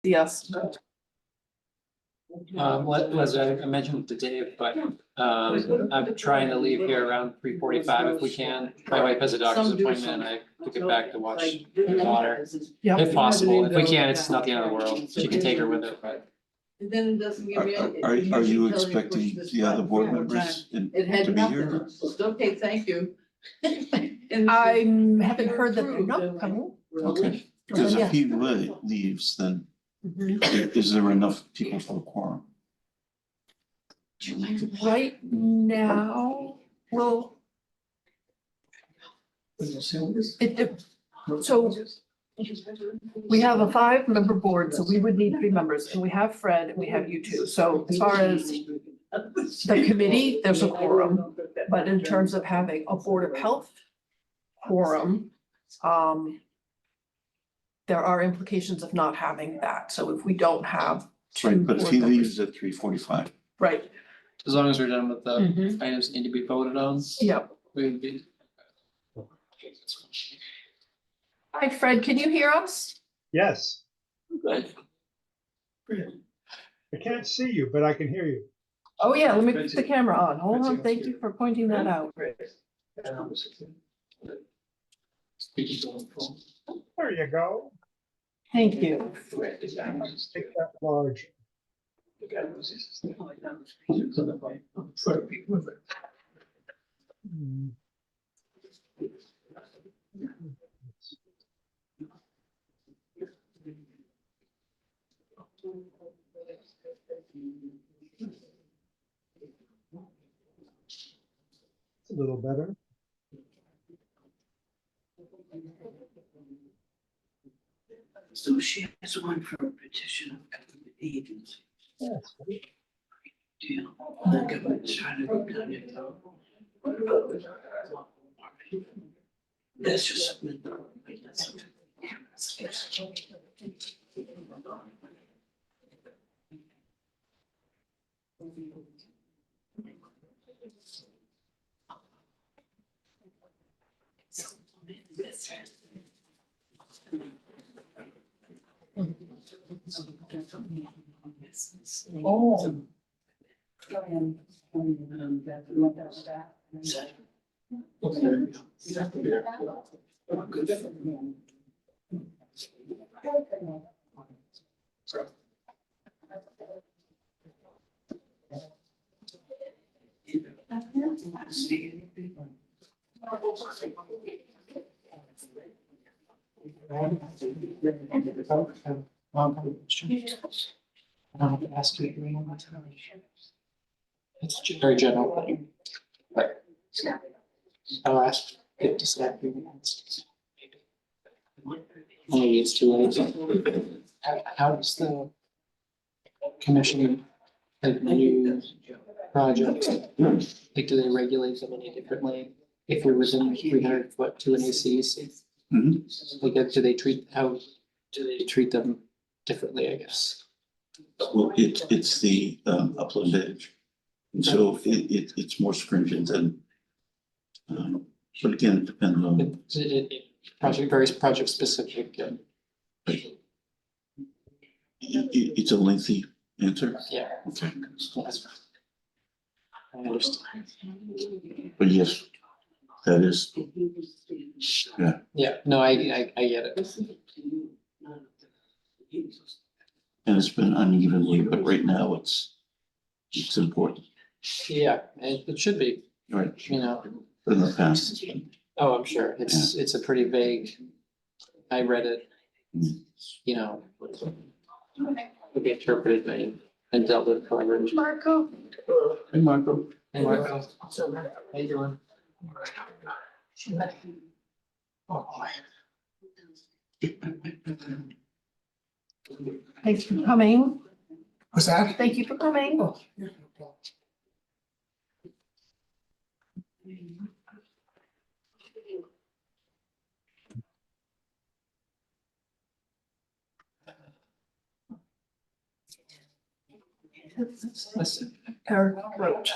Yes. I mentioned to Dave, but I'm trying to leave here around 3:45 if we can. My wife has a doctor's appointment and I took it back to watch her daughter. Yep. If possible, if we can, it's not the end of the world. She can take her with her, but And then it doesn't give me. Are you expecting the other board members to It had be nothing. here? Okay, thank you. And I haven't heard that they're not coming. Okay, because Yeah. if he leaves, then Mhm. is there enough people for a quorum? Right now, well. So we have a 5-member board, so we would need 3 members, and we have Fred and we have you two. So as far as the committee, there's a quorum, but in terms of having a Board of Health quorum, there are implications of not having that. So if we don't have two Right, but if board he members- leaves at 3:45, Right, as long as we're done with the Mhm. items that need to be voted on, yep. we would be. Hi, Fred, can you hear us? Yes, Good. I can't see you, but I can hear you. Oh, yeah, let me put the camera on. Hold on, thank you for pointing that out. There you go. Thank you. Take that large. Hmm. It's a little better. So she has one for a petition of government agency. Yes. Deal. The government's trying to do it. That's just something. Oh. Ask you one more time. It's a very general thing, but I'll ask if to select you. Maybe it's too late. How does the commission, like new projects, like do they regulate them any differently? If we're within 300 foot to an ACEC? Mhm. Like, how do they treat them differently, I guess? well, it's the upland edge. And so it's more stringent than, but again, it depends on, Various project specific, and it's a lengthy answer. yeah. Okay, That's fine. I understand. but yes, that is, Yeah, no, I get it. and it's been unevenly, but right now it's important, Yeah, and it should be, right? you know, In the past, it's been, oh, I'm sure, it's a pretty vague. I read it, Mm. you know. Could be interpreted and dealt with coverage. Marco. hey, Marco. Hey, Marco. How you doing? Oh, boy. Thanks for coming. What's that? Thank you for coming. Oh, yeah, no problem. Listen, Eric wrote.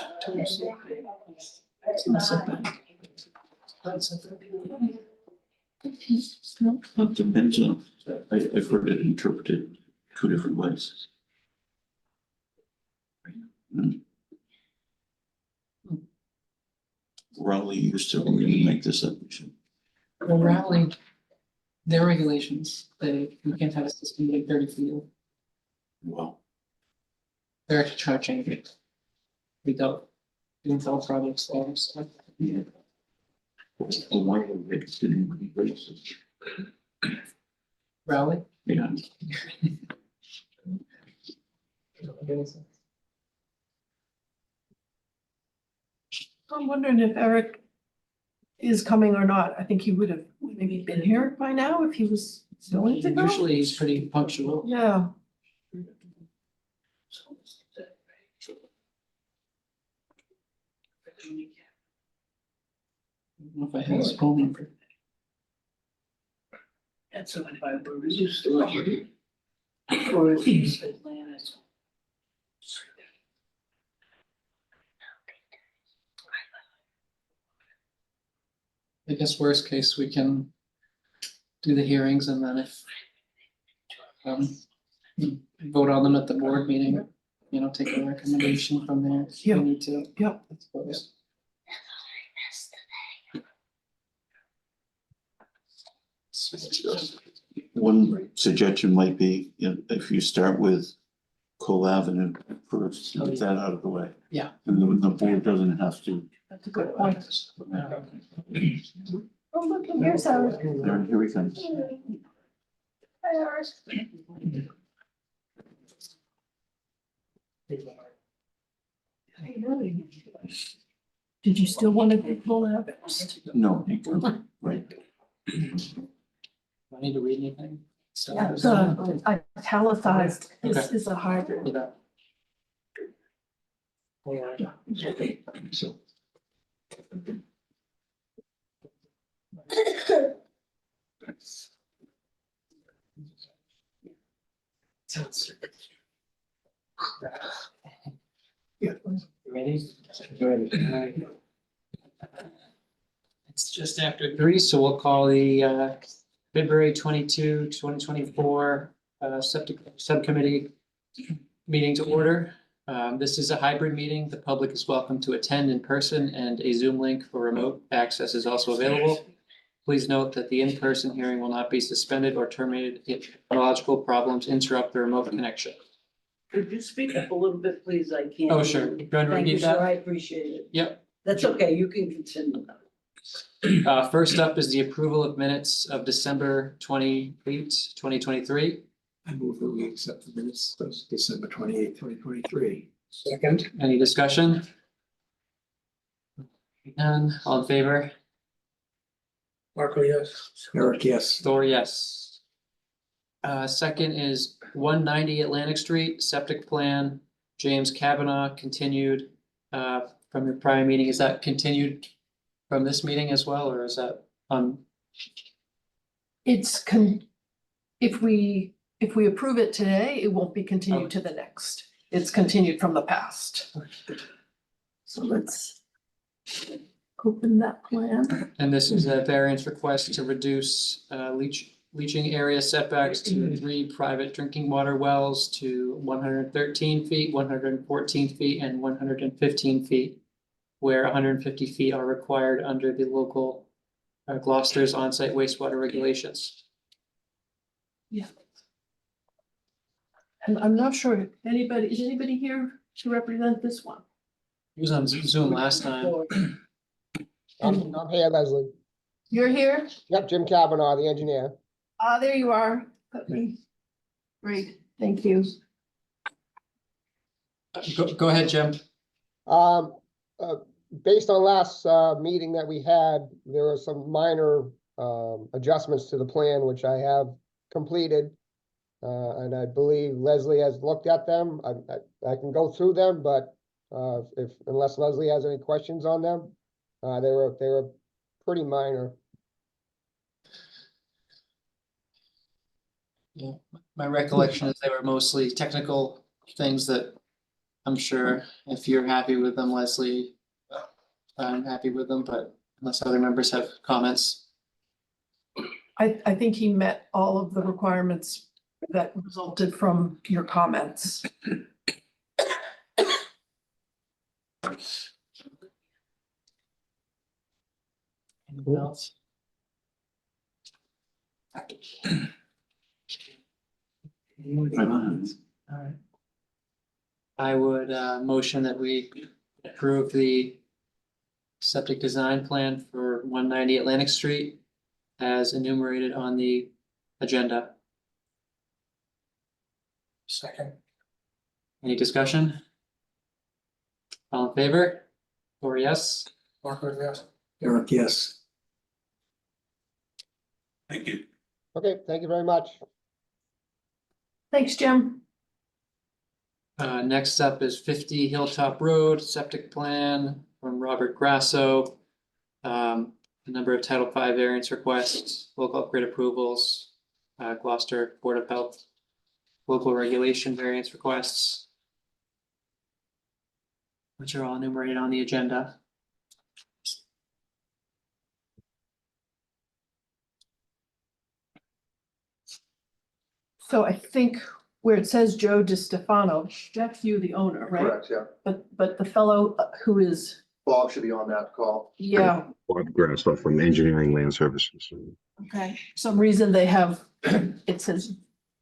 It depends on, I've heard it interpreted two different ways. Mm. Raleigh used to really make this up. Well, Raleigh, their regulations, you can't have a system like 30 feet. Wow. They're actually trying to change it. Without doing all projects there, so. Why would they consider it racist? Raleigh? Yeah. I'm wondering if Eric is coming or not. I think he would have maybe been here by now if he was going to go. Usually he's pretty punctual. Yeah, I don't know if I have his phone number. That's what I would reduce the budget. For Atlanta. I guess worst case, we can do the hearings and then if vote on them at the board meeting, take a recommendation from there. if we Yeah. Need to. yeah. I suppose. One suggestion might be, if you start with Cole Avenue first, get that out of the way. Yeah. And the board doesn't have to. That's a good point. Oh, look, and here's Eric. There, here he comes. Hi, Eric. Did you still want to pull out? No, right. Do I need to read anything? So- Yeah, the italicized Okay. is a hybrid. Yeah. So. Ready? Ready. It's just after 3, so we'll call the February 22, 2024 Septic Subcommittee meeting to order. This is a hybrid meeting. The public is welcome to attend in person and a Zoom link for remote access is also available. Please note that the in-person hearing will not be suspended or terminated if technological problems interrupt the remote connection. Could you speak up a little bit, please? I can't. Oh, sure. Do you want to Thank you, repeat sir. that? I appreciate it. Yep. That's okay. You can continue. First up is the approval of minutes of December 28th, 2023. I move that we accept the minutes of December 28th, 2023. Second. Any discussion? None, all in favor? Marco, yes. Eric, yes. Thor, yes. Second is 190 Atlantic Street, septic plan, James Kavanaugh, continued from your prior meeting. Is that continued from this meeting as well, or is that If we approve it today, it won't be continued to the next. It's continued from the past. So let's open that plan. and this is a variance request to reduce leaching area setbacks to 3 private drinking water wells to 113 feet, 114 feet, and 115 feet, where 150 feet are required under the local Gloucester's on-site wastewater regulations. Yeah. And I'm not sure, is anybody here to represent this one? He was on Zoom last time. I'm here, Leslie. You're here? Yep, Jim Kavanaugh, the engineer. Ah, there you are. Great, thank you. Go ahead, Jim. Based on last meeting that we had, there were some minor adjustments to the plan, which I have completed. And I believe Leslie has looked at them. I can go through them, but unless Leslie has any questions on them, they were pretty minor. Yeah, my recollection is they were mostly technical things that I'm sure if you're happy with them, Leslie, I'm happy with them, but unless other members have comments. I think he met all of the requirements that resulted from your comments. Anything else? All right. I would motion that we approve the septic design plan for 190 Atlantic Street as enumerated on the agenda. Second. Any discussion? All in favor? Or yes? Marco, yes. Eric, yes. Thank you. Okay, thank you very much. Thanks, Jim. Next up is 50 Hilltop Road, septic plan from Robert Grasso. A number of Title V variance requests, local upgrade approvals, Gloucester Board of Health, local regulation variance requests, which are all enumerated on the agenda. So I think where it says Joe DiStefano, that's you, the owner, right? Correct, yeah. But the fellow who is, Bob should be on that call. yeah, Bob Grasso from Engineering Land Services. okay, for some reason they have, it says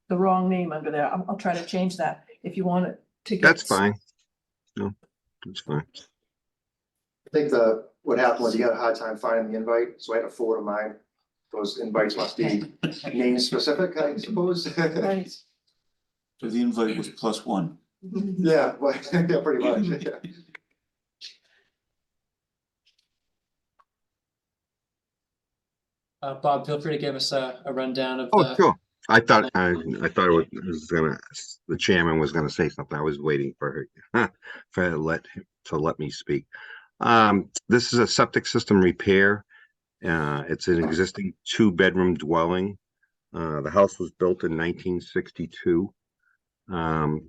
the wrong name under there. I'll try to change that if you want it to get. That's fine. No, that's fine. I think what happened was he had a hard time finding the invite, so I had to forward him mine. Those invites must be name specific, I suppose. Right. So the invite was +1. Yeah, well, yeah, pretty much, yeah. Bob, feel free to give us a rundown of Oh, the, sure. I thought it was gonna, the chairman was gonna say something. I was waiting for her, for her to let me speak. This is a septic system repair. It's an existing 2-bedroom dwelling. The house was built in 1962. I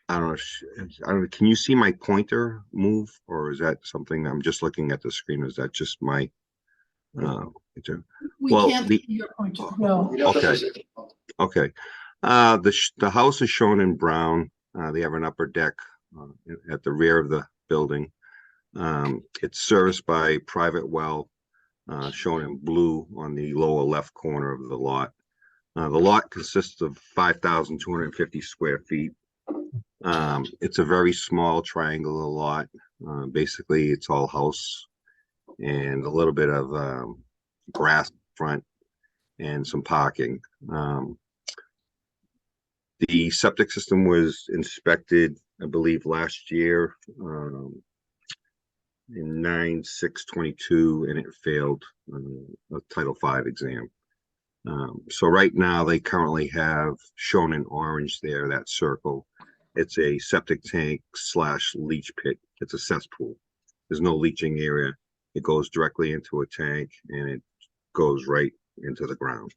don't know, can you see my pointer move, or is that something I'm just looking at the screen? Is that just my, We Well, can't the- see your pointer, no. You know, Okay. this is- Okay, the house is shown in brown. They have an upper deck at the rear of the building. It's serviced by private well, shown in blue on the lower left corner of the lot. The lot consists of 5,250 square feet. It's a very small triangular lot. Basically, it's all house and a little bit of grass front and some parking. The septic system was inspected, I believe, last year in 9/6/22, and it failed a Title V exam. So right now they currently have shown in orange there, that circle. It's a septic tank / leach pit. It's a cesspool. There's no leaching area. It goes directly into a tank and it goes right into the ground.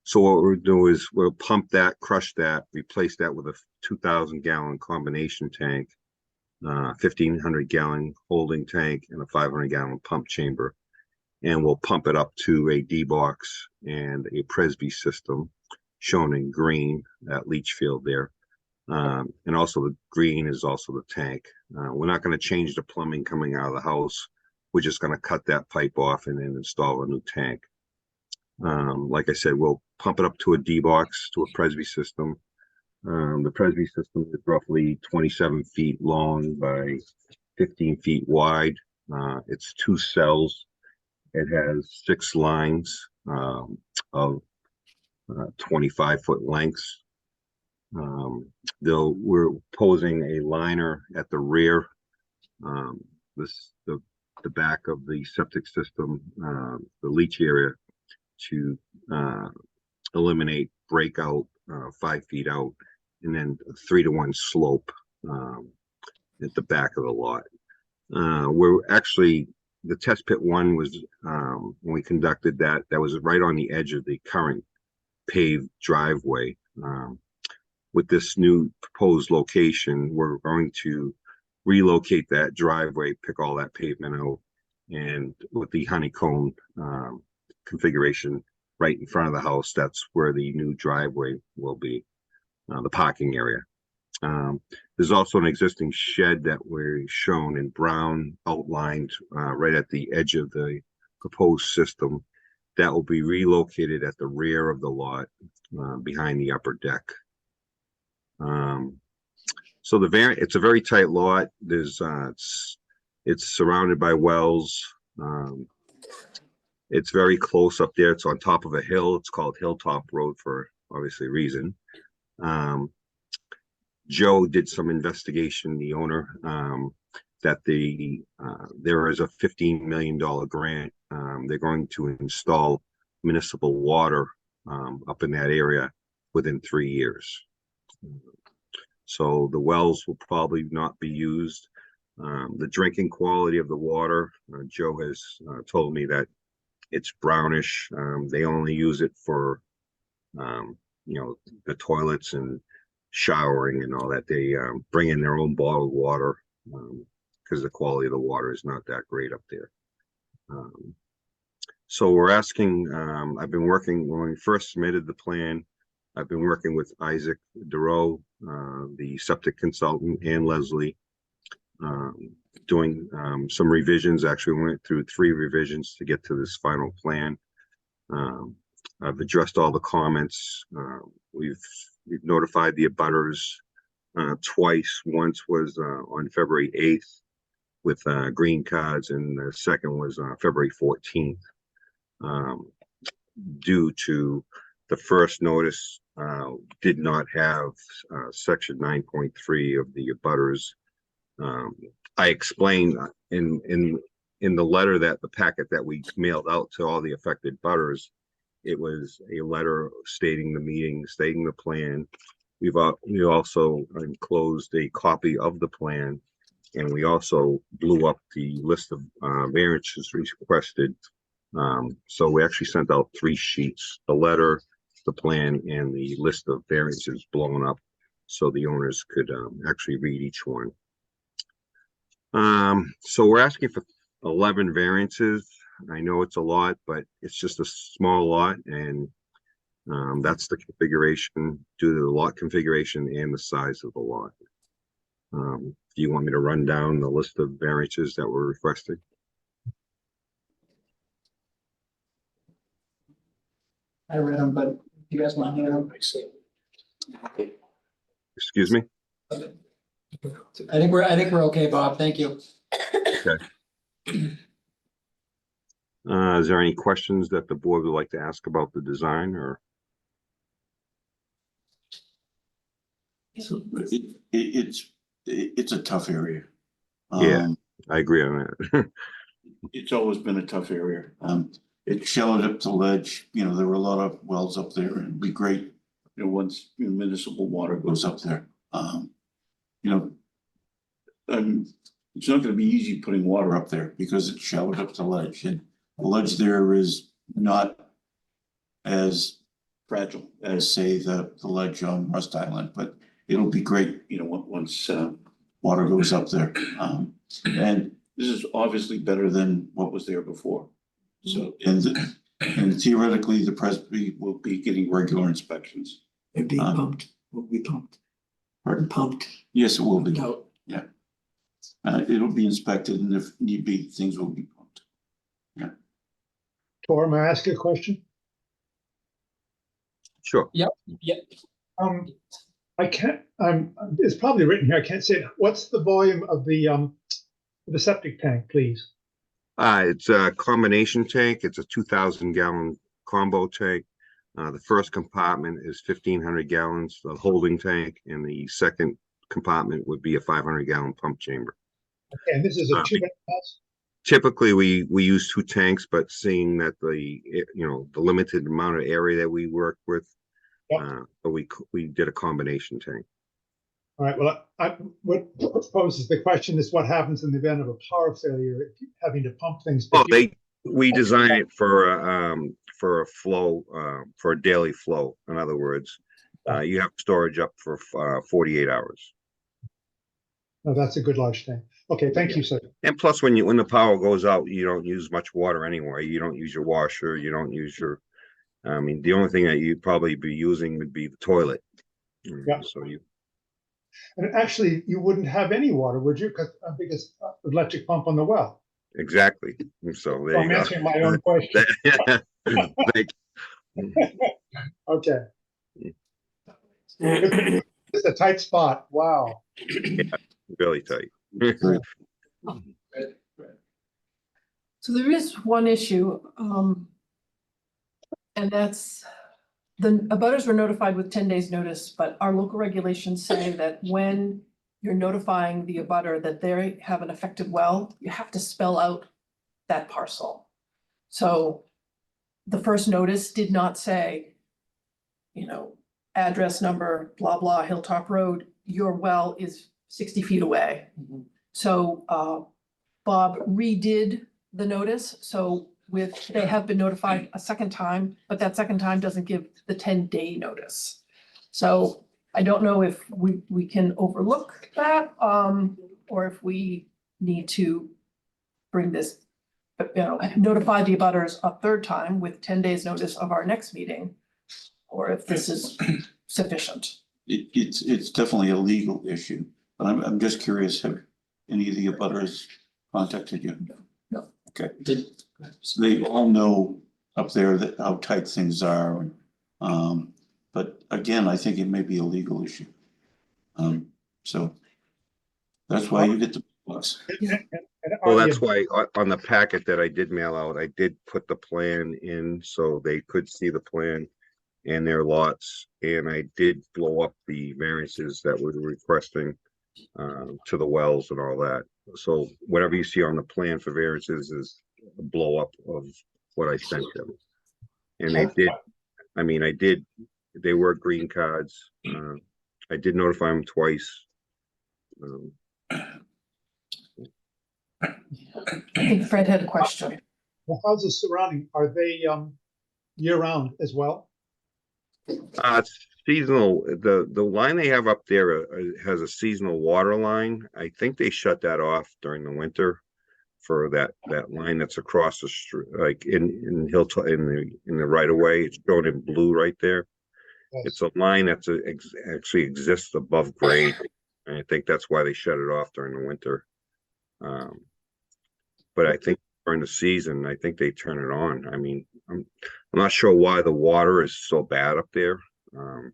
So what we'll do is we'll pump that, crush that, replace that with a 2,000 gallon combination tank, 1,500 gallon holding tank, and a 500 gallon pump chamber. And we'll pump it up to a D-box and a Presby system shown in green, that leach field there. And also the green is also the tank. We're not going to change the plumbing coming out of the house. We're just going to cut that pipe off and then install a new tank. Like I said, we'll pump it up to a D-box, to a Presby system. The Presby system is roughly 27 feet long by 15 feet wide. It's 2 cells. It has 6 lines of 25-foot lengths. We're posing a liner at the rear. The back of the septic system, the leach area, to eliminate breakout 5 feet out, and then a 3-to-1 slope at the back of the lot. We're actually, the test pit 1 was, when we conducted that was right on the edge of the current paved driveway. With this new proposed location, we're going to relocate that driveway, pick all that pavement out, and with the honeycomb configuration, right in front of the house. That's where the new driveway will be, the parking area. There's also an existing shed that we're shown in brown outlined right at the edge of the proposed system that will be relocated at the rear of the lot behind the upper deck. So it's a very tight lot. There's it's surrounded by wells. It's very close up there. It's on top of a hill. It's called Hilltop Road for obviously reason. Joe did some investigation, the owner, that there is a $15 million grant. They're going to install municipal water up in that area within 3 years. So the wells will probably not be used. The drinking quality of the water, Joe has told me that it's brownish. They only use it for, the toilets and showering and all that. They bring in their own bottled water because the quality of the water is not that great up there. So we're asking, I've been working, when we first submitted the plan, I've been working with Isaac Durow, the septic consultant, and Leslie, doing some revisions. Actually, we went through 3 revisions to get to this final plan. I've addressed all the comments. We've notified the abutters twice. Once was on February 8th with green cards, and the second was February 14th. Due to the first notice did not have section 9.3 of the abutters. I explained in the letter, that the packet that we mailed out to all the affected butters, it was a letter stating the meeting, stating the plan. We also enclosed a copy of the plan, and we also blew up the list of variances requested. So we actually sent out 3 sheets: the letter, the plan, and the list of variances blown up, so the owners could actually read each one. So we're asking for 11 variances. I know it's a lot, but it's just a small lot, and that's the configuration due to the lot configuration and the size of the lot. Do you want me to run down the list of variances that were requested? I read them, but you guys want to hear them? Excuse me? I think we're okay, Bob. Thank you. Okay. Is there any questions that the board would like to ask about the design, or? So it's a tough area. Yeah. I agree on that. It's always been a tough area. It shallowed up to ledge. There were a lot of wells up there, and it'd be great, once municipal water goes up there. It's not going to be easy putting water up there because it's shallowed up to ledge, and the ledge there is not as fragile as, say, the ledge on Rust Island, but it'll be great, once water goes up there. And this is obviously better than what was there before. So, and theoretically, the Presby will be getting regular inspections. It'd be pumped, will be pumped. Pardon? Pumped. Yes, it will be. No. Yeah. It'll be inspected, and if need be, things will be pumped. Yeah. Tor, may I ask you a question? Sure. Yep. I can't, it's probably written here, I can't say it. What's the volume of the septic tank, please? It's a combination tank. It's a 2,000 gallon combo tank. The first compartment is 1,500 gallons, the holding tank, and the second compartment would be a 500 gallon pump chamber. Okay, and this is a 2-bed house? Typically, we use 2 tanks, but seeing that the limited amount of area that we work with, but we did a combination tank. All right, well, what poses the question is what happens in the event of a power failure, having to pump things? Oh, we design it for a flow, for a daily flow. In other words, you have storage up for 48 hours. Oh, that's a good large tank. Okay, thank you, sir. And plus, when the power goes out, you don't use much water anyway. You don't use your washer. You don't use your I mean, the only thing that you'd probably be using would be the toilet. Yeah. So you, And actually, you wouldn't have any water, would you? Because electric pump on the well. exactly. So there So you I'm go. answering my own question. Thank Okay, it's a tight spot. Wow. really tight. So there is one issue, and that's the abutters were notified with 10 days notice, but our local regulations say that when you're notifying the abutter that they have an affected well, you have to spell out that parcel. So the first notice did not say, address number, blah, blah, Hilltop Road, your well is 60 feet away. So Bob redid the notice, so they have been notified a second time, but that second time doesn't give the 10-day notice. So I don't know if we can overlook that, or if we need to bring this, notify the abutters a third time with 10 days notice of our next meeting, or if this is sufficient. It's definitely a legal issue, but I'm just curious, have any of the abutters contacted you? No. Okay, so they all know up there that how tight things are. But again, I think it may be a legal issue. So that's why you get the plus. Well, that's why on the packet that I did mail out, I did put the plan in so they could see the plan and their lots. And I did blow up the variances that we're requesting to the wells and all that. So whatever you see on the plan for variances is a blow up of what I sent them. And they did, they were green cards. I did notify them twice. I think Fred had a question. The houses surrounding, are they year round as well? It's seasonal. The line they have up there has a seasonal water line. I think they shut that off during the winter for that line that's across the street, like in Hilltop in the right of way. It's shown in blue right there. Yes. It's a line that's actually exists above grade, and I think that's why they shut it off during the winter. But I think during the season, I think they turn it on. I mean, I'm not sure why the water is so bad up there, and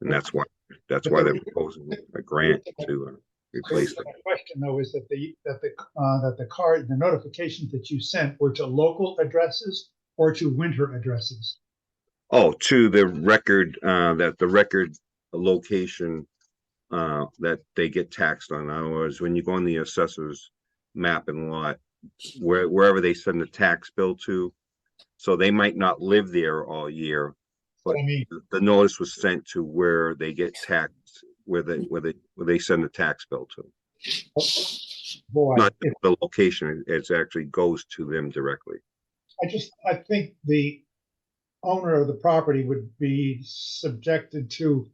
that's why they're proposing a grant to replace it. My question though is that the notifications that you sent were to local addresses or to winter addresses? Oh, to the record, that the record location that they get taxed on. In other words, when you go on the assessor's map and lot, wherever they send the tax bill to, so they might not live there all year, but I mean, the notice was sent to where they get taxed, where they send the tax bill to. boy, Not the location, it actually goes to them directly. I think the owner of the property would be subjected to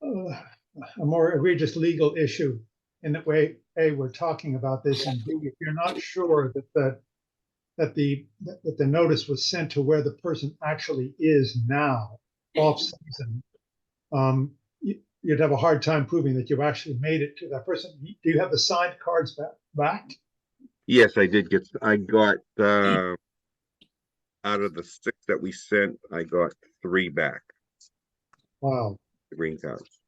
a more egregious legal issue in that way. A, we're talking about this, and B, if you're not sure that the notice was sent to where the person actually is now, off season, you'd have a hard time proving that you actually made it to that person. Do you have the signed cards back? Yes, I did get. I got out of the 6 that we sent, I got 3 back. Wow. The green cards.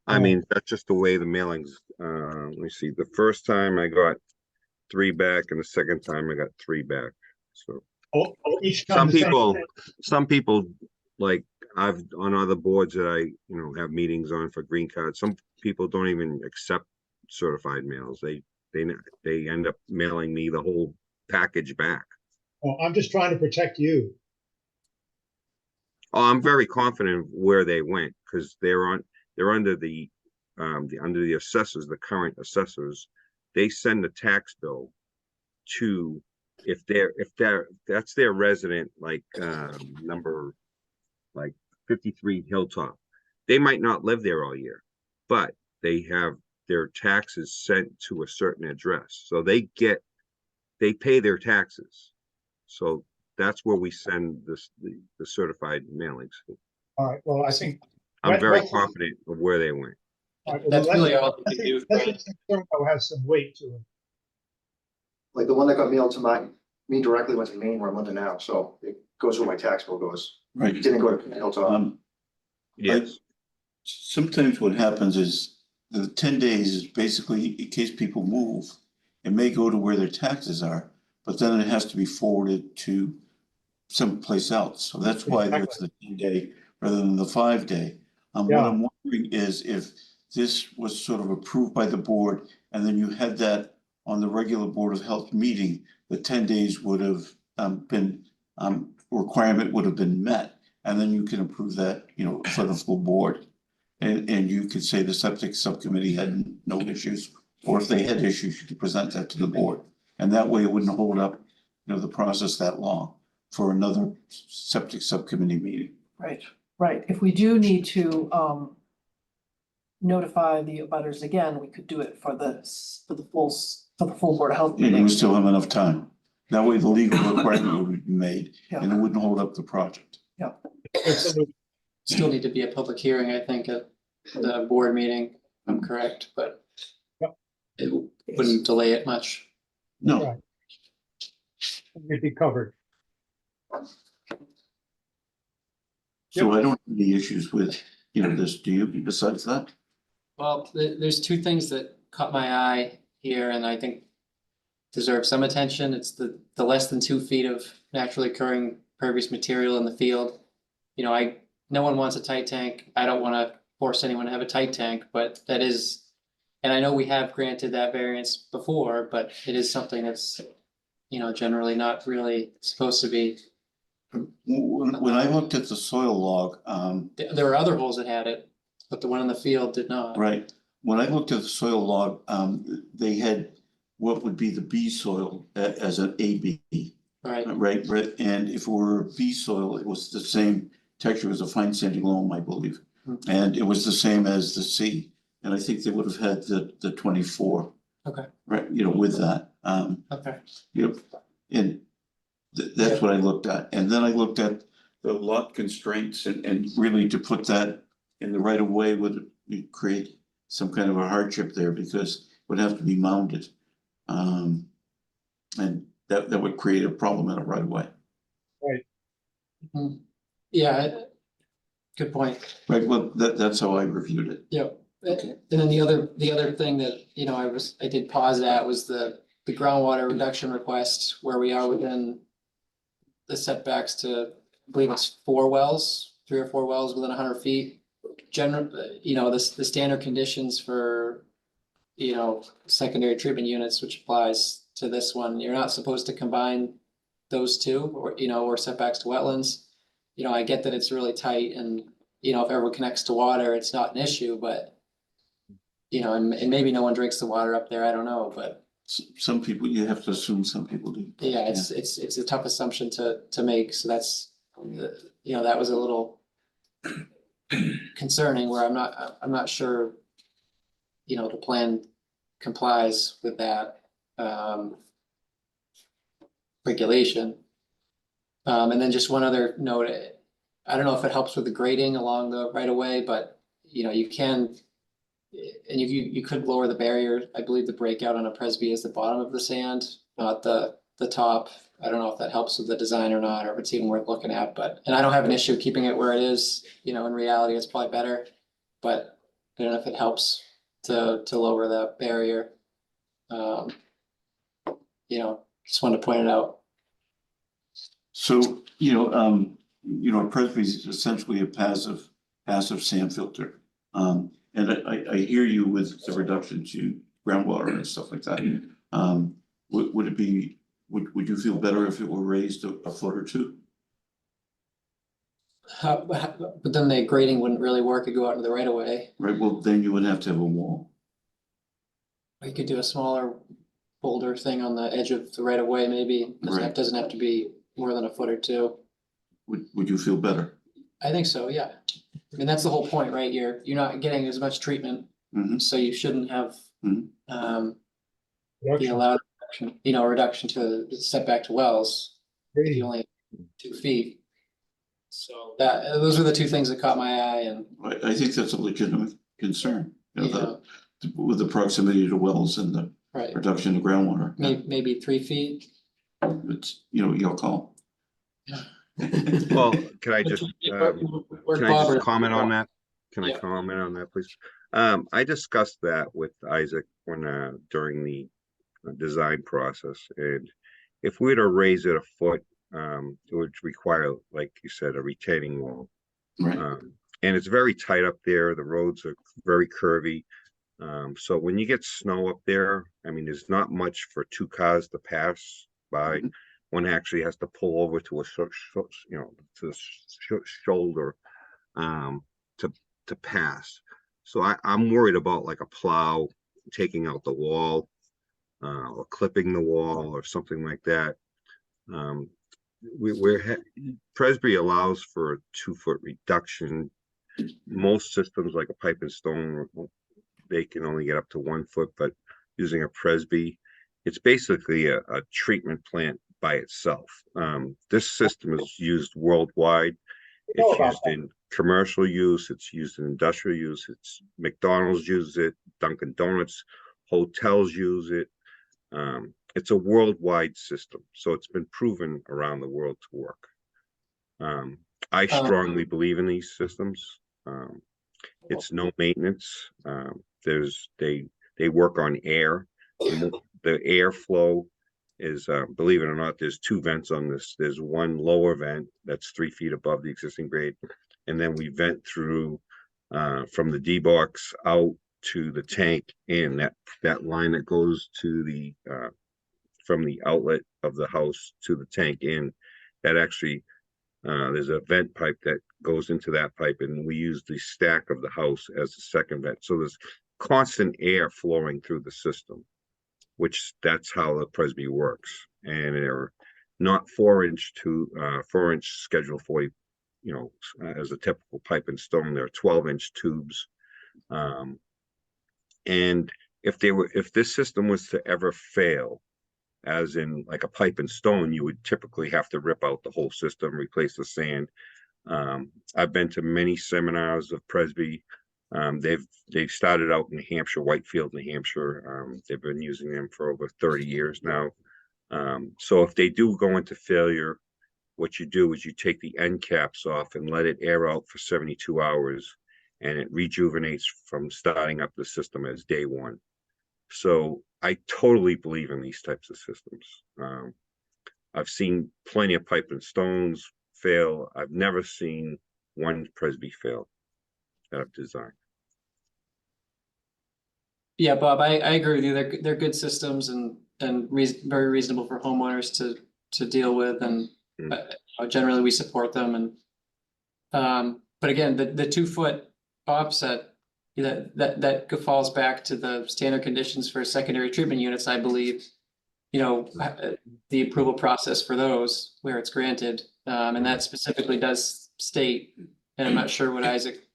I mean, that's just the way the mailings. Let me see. The first time I got 3 back, and the second time I got 3 back. So Each time some people like I've on other boards that I have meetings on for green cards. Some people don't even accept certified mails. They end up mailing me the whole package back. Well, I'm just trying to protect you. Oh, I'm very confident where they went because they're under the assessors, the current assessors. They send the tax bill to that's their resident, like number like 53 Hilltop. They might not live there all year, but they have their taxes sent to a certain address, so they pay their taxes. So that's where we send the certified mailings. All right, well, I think. I'm very Leslie- confident of where they went. all right, well, That's really Leslie- all you can do. Leslie's concern, though, has some weight to it. Like the one that got mailed to me directly went to Maine where I'm living now, so it goes where my tax bill goes. Right. It didn't go to Hilltop. Yes, Sometimes what happens is the 10 days is basically in case people move. It may go to where their taxes are, but then it has to be forwarded to someplace else. So that's why there's the 10-day rather than the 5-day. What Yeah. I'm wondering is if this was sort of approved by the board and then you had that on the regular Board of Health meeting, the 10 days would have been, requirement would have been met. And then you can approve that, for the full board. And you could say the septic subcommittee had no issues, or if they had issues, you could present that to the board. And that way it wouldn't hold up, the process that long for another septic subcommittee meeting. Right, right. If we do need to notify the abutters again, we could do it for the full Board of Health And you meeting. would still have enough time. That way the legal requirement would be made and Yeah, it wouldn't hold up the project. Still need to be a public hearing, I think, at the board meeting, if I'm correct, but Yep. it wouldn't delay it much. No, Right. You'd be covered. so I don't have any issues with, this, do you, besides that? Well, there's two things that caught my eye here and I think deserve some attention. It's the less than 2 feet of naturally occurring pervious material in the field. No one wants a tight tank. I don't want to force anyone to have a tight tank, but that is, and I know we have granted that variance before, but it is something that's, generally not really supposed to be. When I looked at the soil log, There were other holes that had it, but the one in the field did not. right, when I looked at the soil log, they had what would be the B soil as an AB. Right, Right, and if it were B soil, it was the same texture as a fine sandy loam, I believe. And it was the same as the C, and I think they would have had the 24. Okay. Right, with that, okay, and that's what I looked at, and then I looked at the lot constraints and really to put that in the right of way would create some kind of a hardship there because it would have to be mounded. And that would create a problem in a right of way. yeah, good point. Right, well, that's how I reviewed it. Yep. Okay. And then the other thing that, I did pause at was the groundwater reduction request where we are within the setbacks to, I believe it's 4 wells, 3 or 4 wells within 100 feet. The standard conditions for, secondary treatment units, which applies to this one, you're not supposed to combine those two or setbacks to wetlands. I get that it's really tight and, if everyone connects to water, it's not an issue, but and maybe no one drinks the water up there, I don't know, but Some people, you have to assume some people do. yeah, it's a tough assumption to make, so that's, that was a little concerning where I'm not sure, the plan complies with that, regulation. And then just one other note, I don't know if it helps with the grading along the right of way, but you can. And you could lower the barrier. I believe the breakout on a Presby is the bottom of the sand, not the top. I don't know if that helps with the design or not, or if it's even worth looking at, and I don't have an issue keeping it where it is, in reality, it's probably better. But I don't know if it helps to lower that barrier. Just wanted to point it out. So, a Presby is essentially a passive sand filter. And I hear you with the reduction to groundwater and stuff like that. Would it be, would you feel better if it were raised a foot or two? But then the grading wouldn't really work to go out into the right of way. Right, well, then you would have to have a wall. You could do a smaller boulder thing on the edge of the right of way, maybe. Right. Doesn't have to be more than a foot or two. Would you feel better? I think so, yeah. I mean, that's the whole point, right? You're not getting as much treatment, so you shouldn't have be Reduction. allowed, reduction to setback to wells. If you only have 2 feet. So those are the two things that caught my eye, and I think that's a legitimate concern, you know, yeah, with the proximity to wells and the right, reduction of groundwater. maybe 3 feet. It's, you know, your call. Well, can I just, Work can I Bob just or- comment on that? Can I Yeah. comment on that, please? I discussed that with Isaac when, during the design process, and if we were to raise it a foot, it would require, like you said, a retaining wall. Right. And it's very tight up there. The roads are very curvy. So when you get snow up there, I mean, there's not much for 2 cars to pass by. Mhm. One actually has to pull over to a you know, to the shoulder to pass. So I'm worried about like a plow taking out the wall or clipping the wall or something like that. Presby allows for a 2-foot reduction. Most systems like a pipe and stone, they can only get up to 1 foot, but using a Presby, it's basically a treatment plant by itself. This system is used worldwide. It's used in commercial use, it's used in industrial use, it's McDonald's uses it, Dunkin' Donuts, hotels use it. It's a worldwide system, so it's been proven around the world to work. I strongly believe in these systems. It's no maintenance. They work on air. The airflow is, believe it or not, there's 2 vents on this. There's one lower vent that's 3 feet above the existing grade, and then we vent through from the D box out to the tank in that line that goes to the from the outlet of the house to the tank in. That actually there's a vent pipe that goes into that pipe, and we use the stack of the house as the second vent. So there's constant air flowing through the system, which that's how the Presby works. And they're not 4-inch to 4-inch Schedule 40, you know, as a typical pipe and stone. They're 12-inch tubes. And if this system was to ever fail, as in like a pipe and stone, you would typically have to rip out the whole system, replace the sand. I've been to many seminars of Presby. They've started out in New Hampshire, Whitefield, New Hampshire. They've been using them for over 30 years now. So if they do go into failure, what you do is you take the end caps off and let it air out for 72 hours, and it rejuvenates from starting up the system as day one. So I totally believe in these types of systems. I've seen plenty of pipe and stones fail. I've never seen one Presby fail that I've designed. Yeah, Bob, I agree with you. They're good systems and very reasonable for homeowners to deal with, and generally we support them. And but again, the 2-foot offset, that falls back to the standard conditions for secondary treatment units, I believe. You know, the approval process for those where it's granted, and that specifically does state, and I'm not sure what Isaac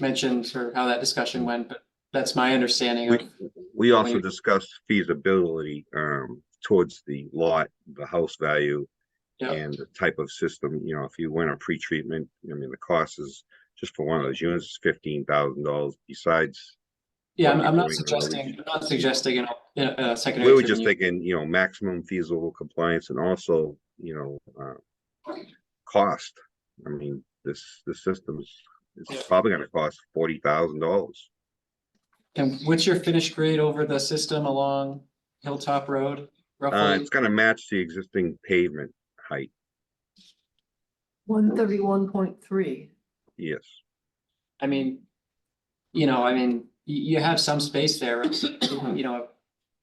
mentioned or how that discussion went, but that's my understanding. We also discussed feasibility towards the lot, the house value, and the type of system. You know, if you went on pre-treatment, I mean, the cost is just for one of those units is $15,000. Besides, yeah, I'm not suggesting a secondary. We were just thinking, you know, maximum feasible compliance, and also, you know, cost. I mean, this system is probably going to cost $40,000. And what's your finished grade over the system along Hilltop Road, roughly? It's going to match the existing pavement height. 131.3. Yes. I mean, you have some space there, you know,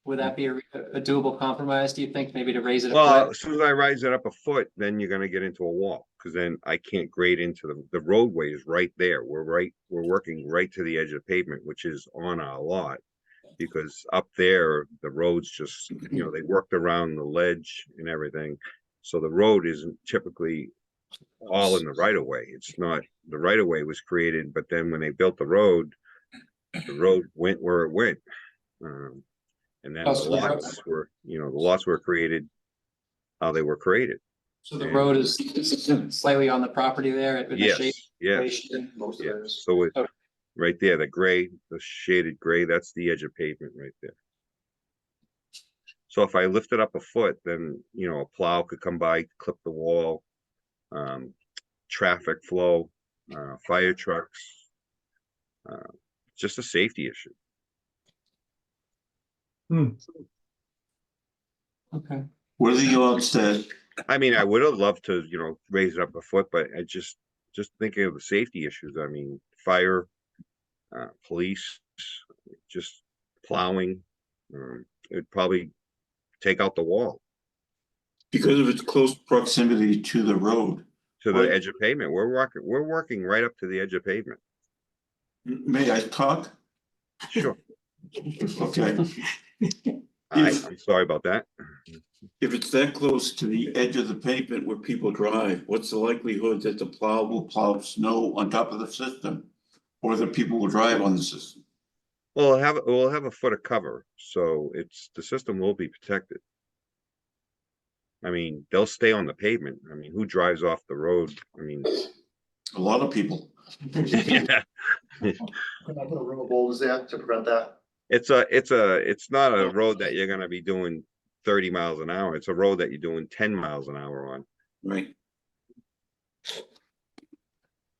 would that be a doable compromise, do you think, maybe to raise it? Well, as soon as I raise it up a foot, then you're gonna get into a wall, because then I can't grade into the roadway is right there. We're working right to the edge of the pavement, which is on our lot. Because up there, the roads just, you know, they worked around the ledge and everything. So the road isn't typically all in the right of way. It's not, the right of way was created, but then when they built the road went where it went. And then the lots were created how they were created. So the road is slightly on the property there with the shape. Yes, yes, Most of yes. it is. So it's Okay. right there, the gray, the shaded gray, that's the edge of pavement right there. So if I lift it up a foot, then, you know, a plow could come by, clip the wall, traffic flow, fire trucks. Just a safety issue. Okay. What are the odds that, I mean, I would have loved to, you know, raise it up a foot, but I just thinking of the safety issues. I mean, fire, police, just plowing, it'd probably take out the wall because of its close proximity to the road, to the Right. edge of pavement. We're working right up to the edge of pavement. may I talk? Sure. Okay, I'm sorry about that. if it's that close to the edge of the pavement where people drive, what's the likelihood that the plow will plow snow on top of the system? Or that people will drive on the system? Well, we'll have a foot of cover, so the system will be protected. I mean, they'll stay on the pavement. I mean, who drives off the road? I mean, A lot of people. yeah. Could I put a row of boulders there to prevent that? It's not a road that you're gonna be doing 30 miles an hour. It's a road that you're doing 10 miles an hour on. Right.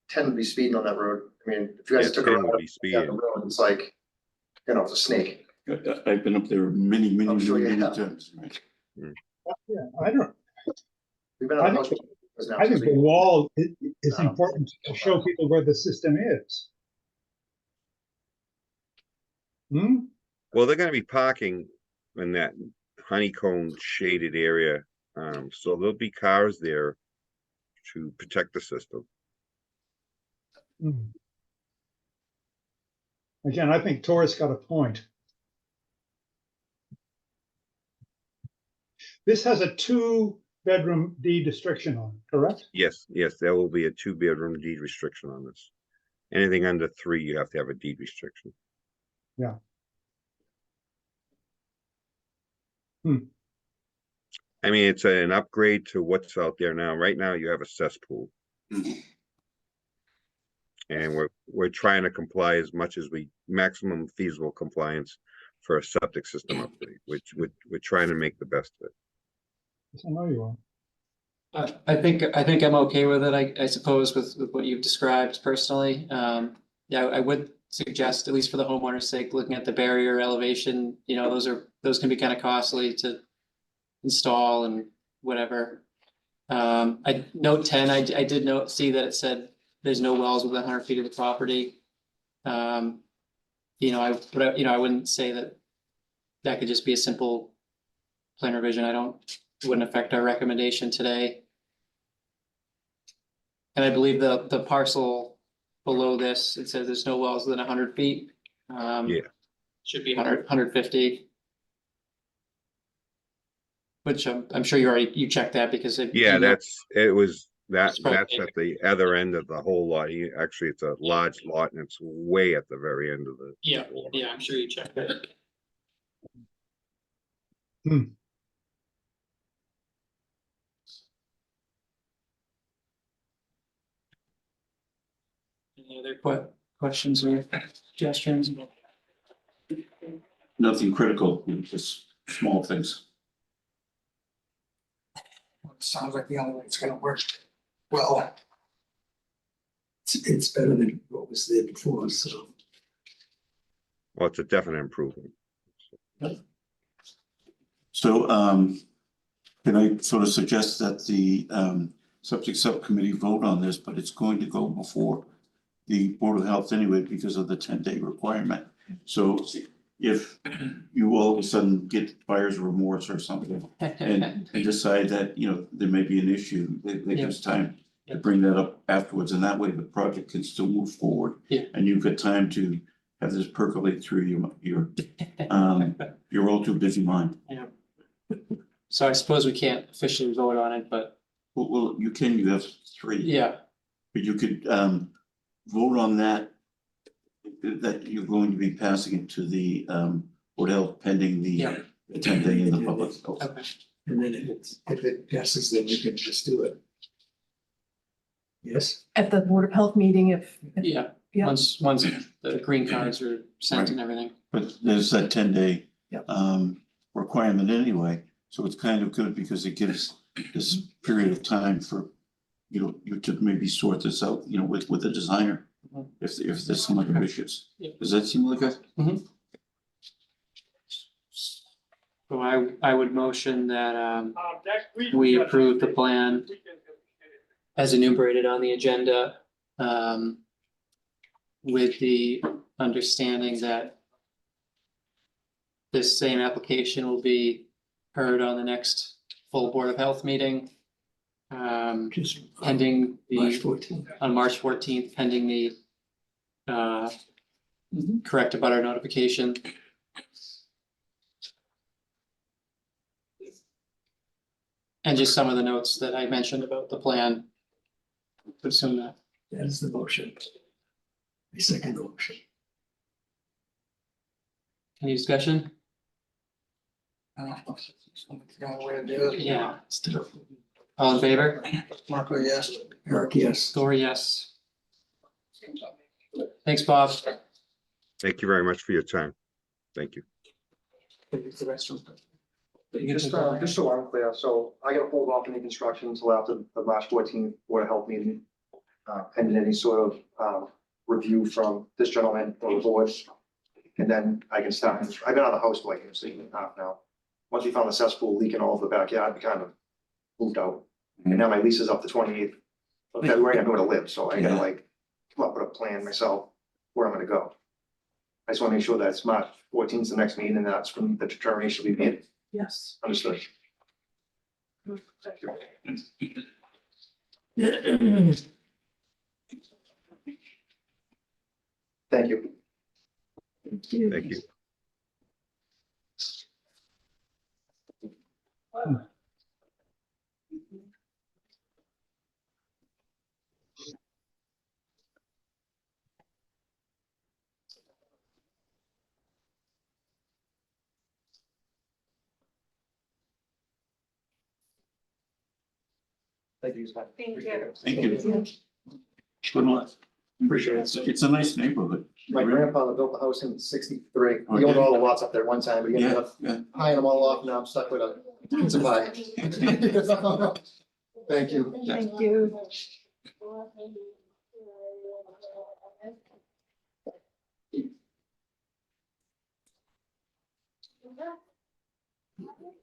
Tend to be speeding on that road. I mean, if you guys Yeah, took a 10 would ride be down speeding. the road, it's like, you know, it's a snake. I've been up there many, many, I'm sure you many have. times, right? Yeah, I don't, We've been I on the think- house now. I think the wall is No. important to show people where the system is. Well, they're gonna be parking in that honeycomb shaded area. So there'll be cars there to protect the system. Again, I think Tor's got a point. This has a 2-bedroom deed restriction on it, correct? Yes, yes, there will be a 2-bedroom deed restriction on this. Anything under 3, you have to have a deed restriction. Yeah. I mean, it's an upgrade to what's out there now. Right now, you have a cesspool. Mhm. And we're trying to comply as much as maximum feasible compliance for a septic system upgrade, which we're trying to make the best of it. Yes, I know you are. I think I'm okay with it, I suppose, with what you've described personally. Yeah, I would suggest, at least for the homeowner's sake, looking at the barrier elevation, you know, those can be kind of costly to install and whatever. I note 10, I did see that it said there's no wells within 100 feet of the property. You know, I wouldn't say that could just be a simple plan revision. Wouldn't affect our recommendation today. And I believe the parcel below this, it says there's no wells within 100 feet. Yeah. Should be 150. Which I'm sure you checked that because Yeah, that's at probably- at the other end of the whole lot. Actually, it's a large lot and it's way at the very end of the. Yeah, I'm sure you checked it. Any other questions or suggestions? Nothing critical, just small things. Sounds like the only way it's gonna work. Well, it's better than what was there before, so. Well, it's a definite improvement. So, can I sort of suggest that the, septic subcommittee vote on this, but it's going to go before the Board of Health anyway, because of the 10-day requirement. So if you all of a sudden get buyer's remorse or something and decide that, you know, there may be an issue, it gives time to bring that up afterwards, and that way the project can still move forward. Yeah. And you've got time to have this percolate through your all too busy mind. Yeah. So I suppose we can't officially vote on it, but Well, you have 3. yeah, But you could vote on that you're going to be passing it to the Board of Health pending the Yeah. 10-day in the public. okay. And then if it passes, then you can just do it. Yes, At the Board of Health meeting, if, Yeah, Yeah. once the green cards are sent and everything. But there's that 10-day Yep. requirement anyway, so it's kind of good because it gives this period of time for, you to maybe sort this out, with the designer. Mhm. If there's some other issues. Yep. Does that seem like a? So I would motion that we approve the plan as enumerated on the agenda, with the understanding that this same application will be heard on the next full Board of Health meeting. just Pending March the, 14th. on March 14th, pending the correct abutter notification. And just some of the notes that I mentioned about the plan. Assume that. That is the motion. I second the motion. Any discussion? Yeah. All in favor? Marco, yes. Eric, yes. Dory, yes. Thanks, Bob. Thank you very much for your time. Thank you. Just so I'm clear, so I gotta hold off any construction until after the March 14th Board of Health meeting. Pending any sort of review from this gentleman or the board. And then I can start, I've been out of the house for like a year and a half now. Once we found the cesspool leaking all over the backyard, we kind of moved out. And now my lease is up to 28th of February, I know where to live, so I gotta come up with a plan myself where I'm gonna go. I just wanna make sure that it's March 14th is the next meeting, and that's when the determination will be made. yes. Understood. Thank you. Thank you. Thank you. Scott. Thank you. Thank you. Good luck. Appreciate it. It's a nice neighborhood. My grandfather built the house in '63. Oh, He owned yeah. all the lots up there one time, but he ended Yeah, up yeah. buying them all off. Now I'm stuck with a pizza pie. Thank you. Thank you.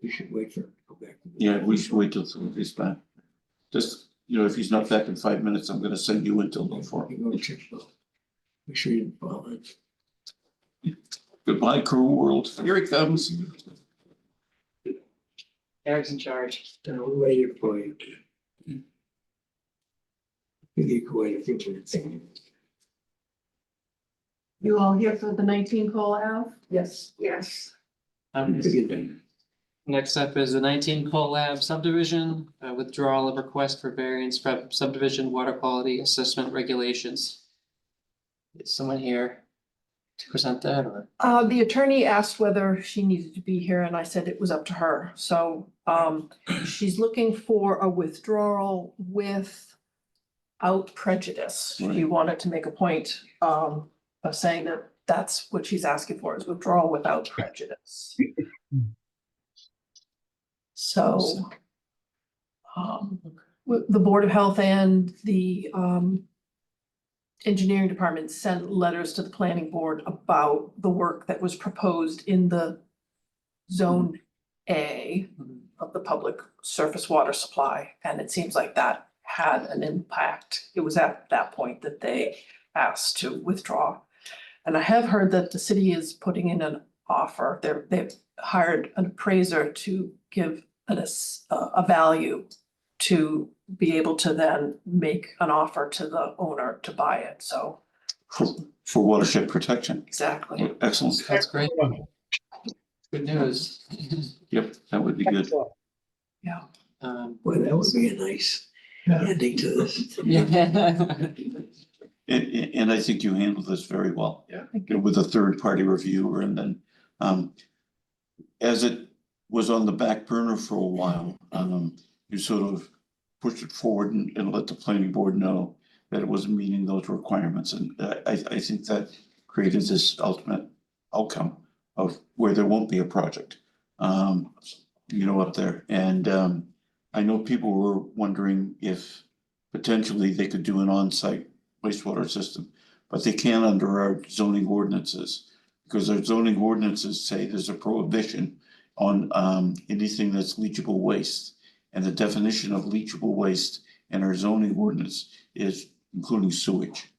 You should wait for him to go back. Yeah, we should wait till he's back. Just, if he's not back in 5 minutes, I'm gonna send you in till before. You go check the. Make sure you didn't follow it. Goodbye, cruel world. Here he comes. Eric's in charge. We're waiting for you. You get quite a few minutes. You all here for the 19 Cole Ave? Yes. Yes. Next up is the 19 Collab subdivision, withdrawal of request for variance from subdivision water quality assessment regulations. Is someone here to present that, or? The attorney asked whether she needed to be here and I said it was up to her. So she's looking for a withdrawal without prejudice. She Right. wanted to make a point of saying that that's what she's asking for, is withdrawal without prejudice. So the Board of Health and the engineering department sent letters to the planning board about the work that was proposed in the zone A of the public surface water supply, and it seems like that had an impact. It was at that point that they asked to withdraw. And I have heard that the city is putting in an offer. They've hired an appraiser to give a value to be able to then make an offer to the owner to buy it. So For watershed protection. exactly. Excellent. That's great. Good news. Yep, that would be good. Yeah. Boy, that would be a nice ending to this. Yeah. And I think you handled this very well. Thank you. With a third party reviewer, and then as it was on the back burner for a while. You sort of pushed it forward and let the planning board know that it wasn't meeting those requirements. And I think that created this ultimate outcome of where there won't be a project, up there. And I know people were wondering if potentially they could do an on-site wastewater system, but they can't under our zoning ordinances, because our zoning ordinances say there's a prohibition on anything that's leachable waste. And the definition of leachable waste in our zoning ordinance is including sewage.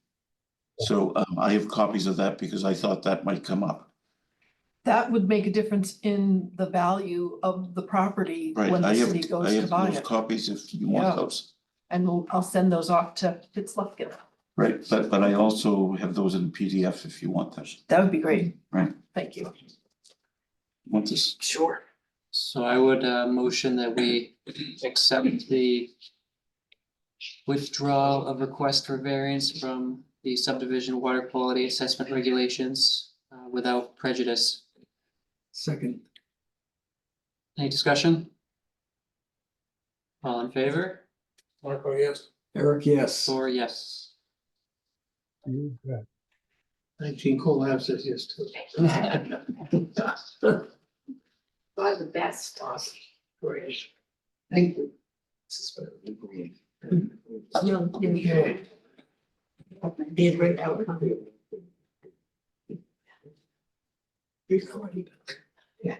So I have copies of that because I thought that might come up. That would make a difference in the value of the property Right, when the I have, city I goes to have buy those it. copies if you want Yeah. those. And I'll send those off to Fitzlufkin. Right, but I also have those in PDF if you want those. That would be great. Right. Thank you. Want this? Sure. So I would motion that we accept the withdrawal of request for variance from the subdivision water quality assessment regulations without prejudice. Second, Any discussion? All in favor? Marco, yes. Eric, yes. Or yes? You bet. 19 Cole Ave says yes too. By the best. Great. Thank you. Okay. Did right out. Yeah.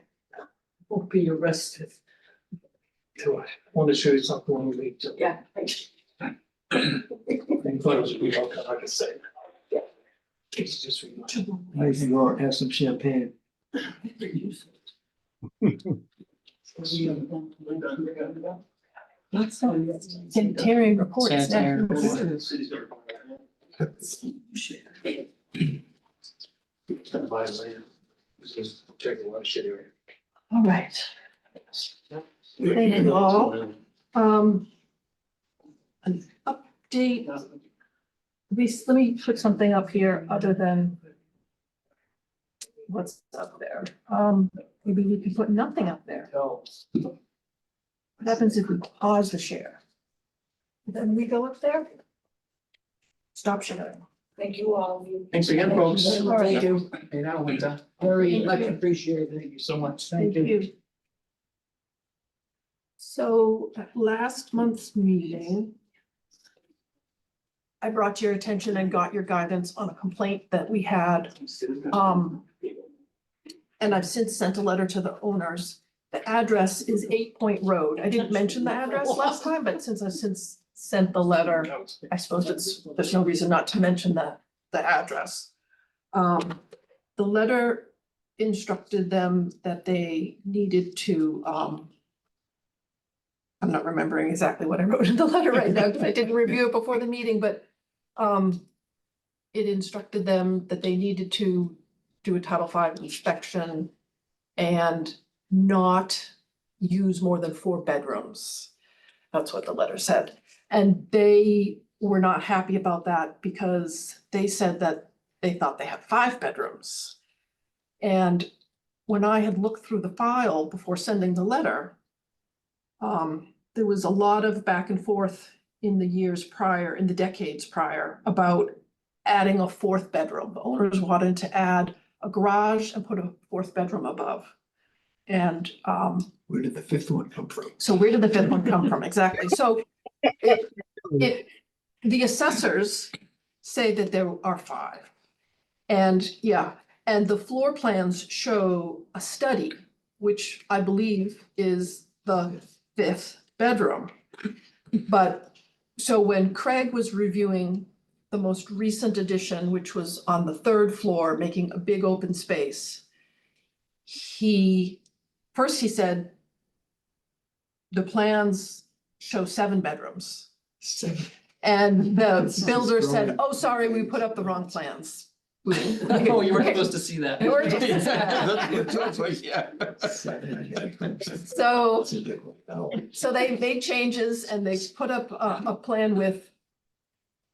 Won't be arrested. So I want to show you something when we leave. Yeah. I thought it was a real, I could say. Yeah. It's just. I think I'll have some champagne. Sanitary reports. Sanitary next. All right. Thank you all. An update. Let me put something up here other than what's up there. Maybe we could put nothing up there. What happens if we pause the share? Then we go up there? Stop sharing. Thank you all. Thanks again, folks. Thank you. Hey, now, Linda. Very Thank much you. appreciated. Thank you so much. Thank you. So at last month's meeting, I brought to your attention and got your guidance on a complaint that we had. And I've since sent a letter to the owners. The address is 8 Point Road. I didn't mention the address last time, but since I've since sent the letter, I suppose there's no reason not to mention the address. The letter instructed them that they needed to, I'm not remembering exactly what I wrote in the letter right now, because I didn't review it before the meeting, but it instructed them that they needed to do a Title V inspection and not use more than 4 bedrooms. That's what the letter said. And they were not happy about that because they said that they thought they had 5 bedrooms. And when I had looked through the file before sending the letter, there was a lot of back and forth in the years prior, in the decades prior, about adding a 4th bedroom. The owners wanted to add a garage and put a 4th bedroom above. And Where did the 5th one come from? so where did the 5th one come from? Exactly. So the assessors say that there are 5. And and the floor plans show a study, which I believe is the 5th bedroom. But so when Craig was reviewing the most recent addition, which was on the 3rd floor, making a big open space, he said the plans show 7 bedrooms. And the builder said, oh, sorry, we put up the wrong plans. Oh, you were supposed to see that. You were supposed to see that. That's what it sounds like, yeah. So they made changes and they put up a plan with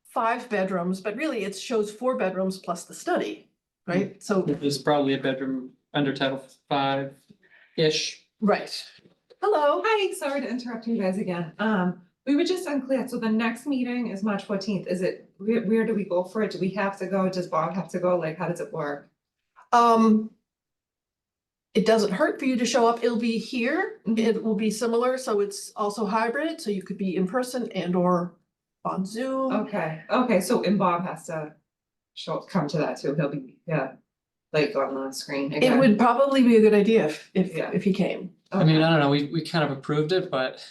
5 bedrooms, but really it shows 4 bedrooms plus the study, right? So There's probably a bedroom under Title V-ish. Right. Hello. Hi, sorry to interrupt you guys again. We were just unclear. So the next meeting is March 14th. Is it, where do we go for it? Do we have to go? Does Bob have to go? Like, how does it work? It doesn't hurt for you to show up. It'll be here. Mhm. It will be similar, so it's also hybrid, so you could be in person and or on Zoom. Okay, so, and Bob has to come to that too. He'll be, like on the screen It again. would probably be a good idea Yeah. if he came. I mean, I don't know, we kind of approved it, but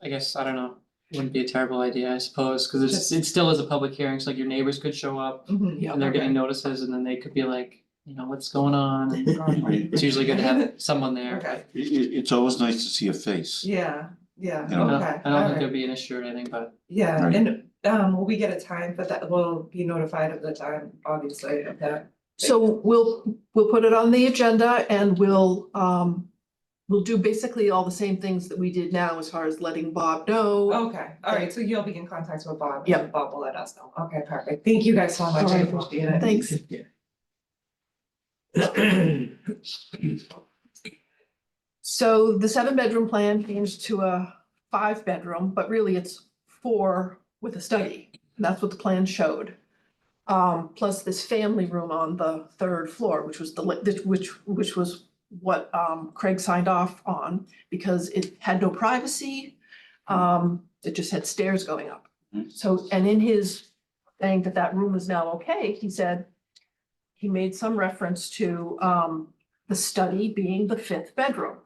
I guess, I don't know, wouldn't be a terrible idea, I suppose, because it still is a public hearing, so like your neighbors could show up Mhm. Yeah. and they're Okay. getting notices and then they could be like, you know, what's going on? And Right. it's usually good to have someone there. Okay, It's always nice to see a face. yeah, You know, I don't okay, I don't think alright. there'd be an issue or anything, but Yeah, Right. and will we get a time for that? We'll be notified of the time, obviously, of that. So we'll put it on the agenda and we'll do basically all the same things that we did now as far as letting Bob know. Okay, all right, so you'll be in contact with Bob. Yep. And Bob will let us know. Okay, perfect. Thank you guys so much. All I right. appreciate it. Thanks. So the 7-bedroom plan changed to a 5-bedroom, but really it's 4 with a study. And that's what the plan showed. Plus this family room on the 3rd floor, which was which was what Craig signed off on because it had no privacy. It just had stairs going up. Mhm. So, and in his saying that that room is now okay, he said he made some reference to the study being the 5th bedroom.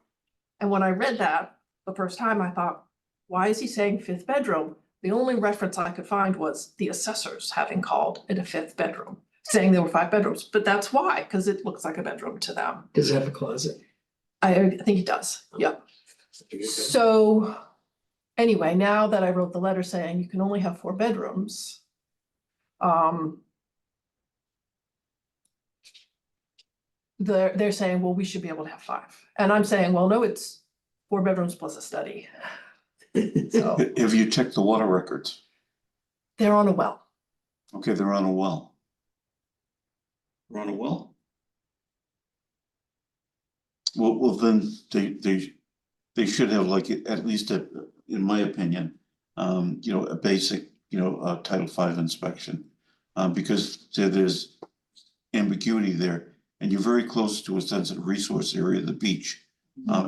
And when I read that the first time, I thought, why is he saying 5th bedroom? The only reference I could find was the assessors having called it a 5th bedroom, saying there were 5 bedrooms, but that's why, because it looks like a bedroom to them. Does it have a closet? I think he does, yeah. So anyway, now that I wrote the letter saying you can only have 4 bedrooms, they're saying, well, we should be able to have 5. And I'm saying, well, no, it's 4 bedrooms plus a study. So Have you checked the water records? they're on a well. Okay, they're on a well. They're on a well? Well, then they should have like, at least in my opinion, a basic, Title V inspection. Because there's ambiguity there and you're very close to a sensitive resource area, the beach,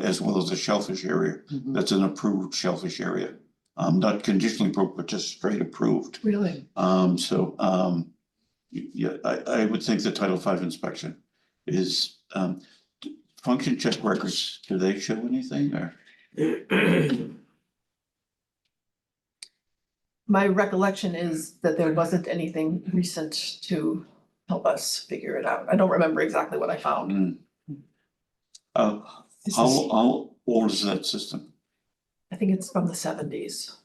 as well as the shellfish area. Mhm. That's an approved shellfish area. Not conditionally approved, but just straight approved. Really? Yeah, I would think the Title V inspection is, function check records, do they show anything or? My recollection is that there wasn't anything recent to help us figure it out. I don't remember exactly what I found. How old is that system? I think it's from the 70s.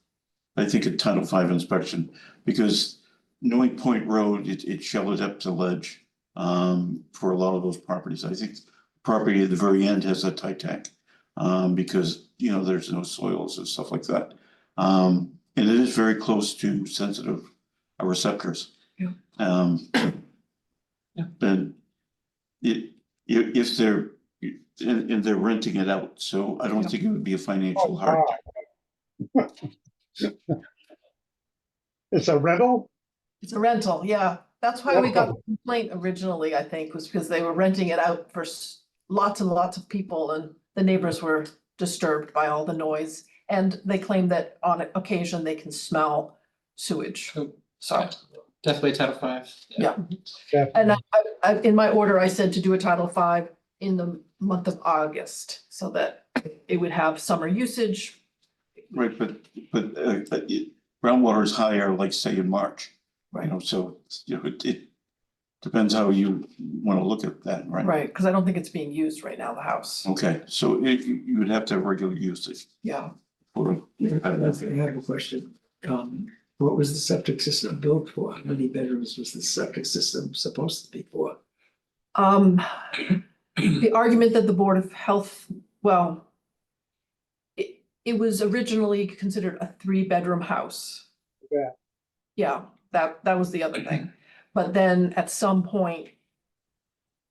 I think a Title V inspection, because knowing Point Road, it shelved up to ledge for a lot of those properties. I think property at the very end has a tight tank because, there's no soils and stuff like that. And it is very close to sensitive receptors. Yeah. And if they're, and they're renting it out, so I don't think it would be a financial hardship. It's a rental? It's a rental, yeah. That's why we got the complaint originally, I think, was because they were renting it out for lots and lots of people and the neighbors were disturbed by all the noise. And they claim that on occasion they can smell sewage. So, definitely Title V. yeah. And I, in my order, I said to do a Title V in the month of August so that it would have summer usage. Right, but groundwater is higher, like say in March. Right. So, it depends how you want to look at that, right? Right, because I don't think it's being used right now, the house. Okay, so you would have to have regular usage. Yeah. for- I have a question. What was the septic system built for? How many bedrooms was the septic system supposed to be for? The argument that the Board of Health, well, it was originally considered a 3-bedroom house. Yeah. Yeah, that was the other thing. But then at some point,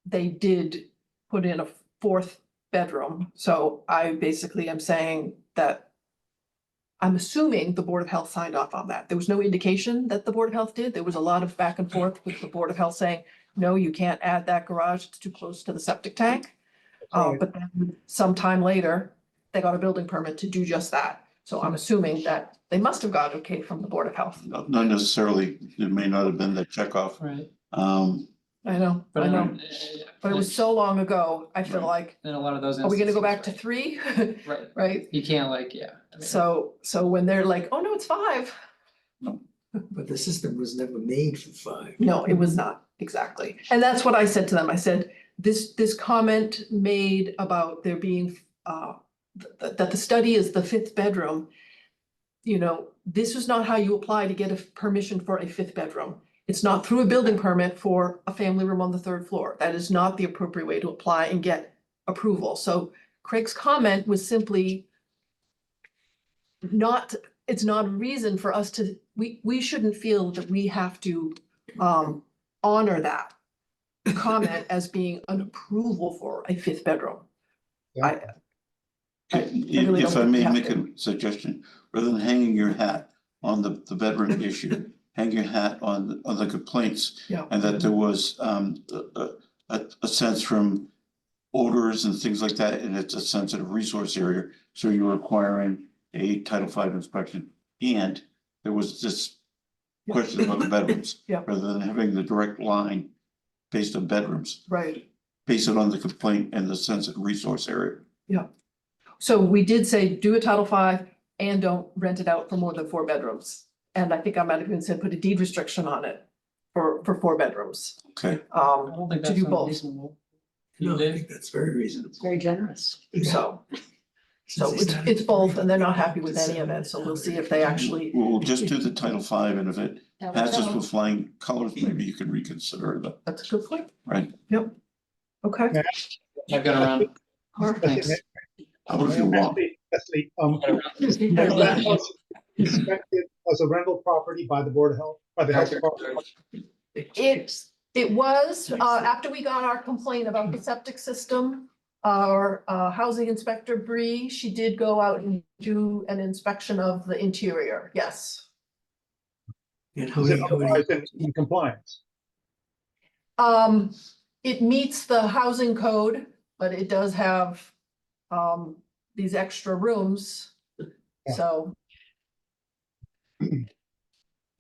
they did put in a 4th bedroom. So I basically am saying that I'm assuming the Board of Health signed off on that. There was no indication that the Board of Health did. There was a lot of back and forth with the Board of Health saying, no, you can't add that garage. It's too close to the septic tank. Right. But then sometime later, they got a building permit to do just that. So I'm assuming that they must have got okay from the Board of Health. Not necessarily, it may not have been the checkoff. Right. I know, But I know. But it was so long ago, I feel like, in a lot of those. are we gonna go back to instances, 3? Right. Right? You can't like, yeah. I mean, So when they're like, oh, no, it's 5. But the system was never made for 5. No, it was not, exactly. And that's what I said to them. I said, this comment made about there being, that the study is the 5th bedroom. You know, this is not how you apply to get a permission for a 5th bedroom. It's not through a building permit for a family room on the 3rd floor. That is not the appropriate way to apply and get approval. So Craig's comment was simply not, it's not a reason for us to, we shouldn't feel that we have to honor that comment as being an approval for a 5th bedroom. I really If I don't may have make to. a suggestion, rather than hanging your hat on the bedroom issue, hang your hat on the complaints. Yeah. And that there was a sense from odors and things like that, and it's a sensitive resource area, so you're requiring a Title V inspection. And there was this question about the bedrooms. Yeah. Rather than having the direct line based on bedrooms, Right. based it on the complaint and the sensitive resource area. Yeah. So we did say, do a Title V and don't rent it out for more than 4 bedrooms. And I think I might have even said, put a deed restriction on it for 4 bedrooms. Okay. I don't think To that's do both. unreasonable. No, I think that's very reasonable. Very generous. So it's both, and they're not happy with any of it, so we'll see if they actually, We'll just do the Title V, and if it That would passes help. with flying colors, maybe you can reconsider that, that's a good point. right? Yep. Okay. I've got around. Thanks. How about if you want? Leslie, that was inspected as a rental property by the Board of Health, by the Health Department. It was, after we got our complaint about the septic system, our housing inspector Bree, she did go out and do an inspection of the interior, yes. And how Is it many, otherwise in compliance? It meets the housing code, but it does have these extra rooms, so.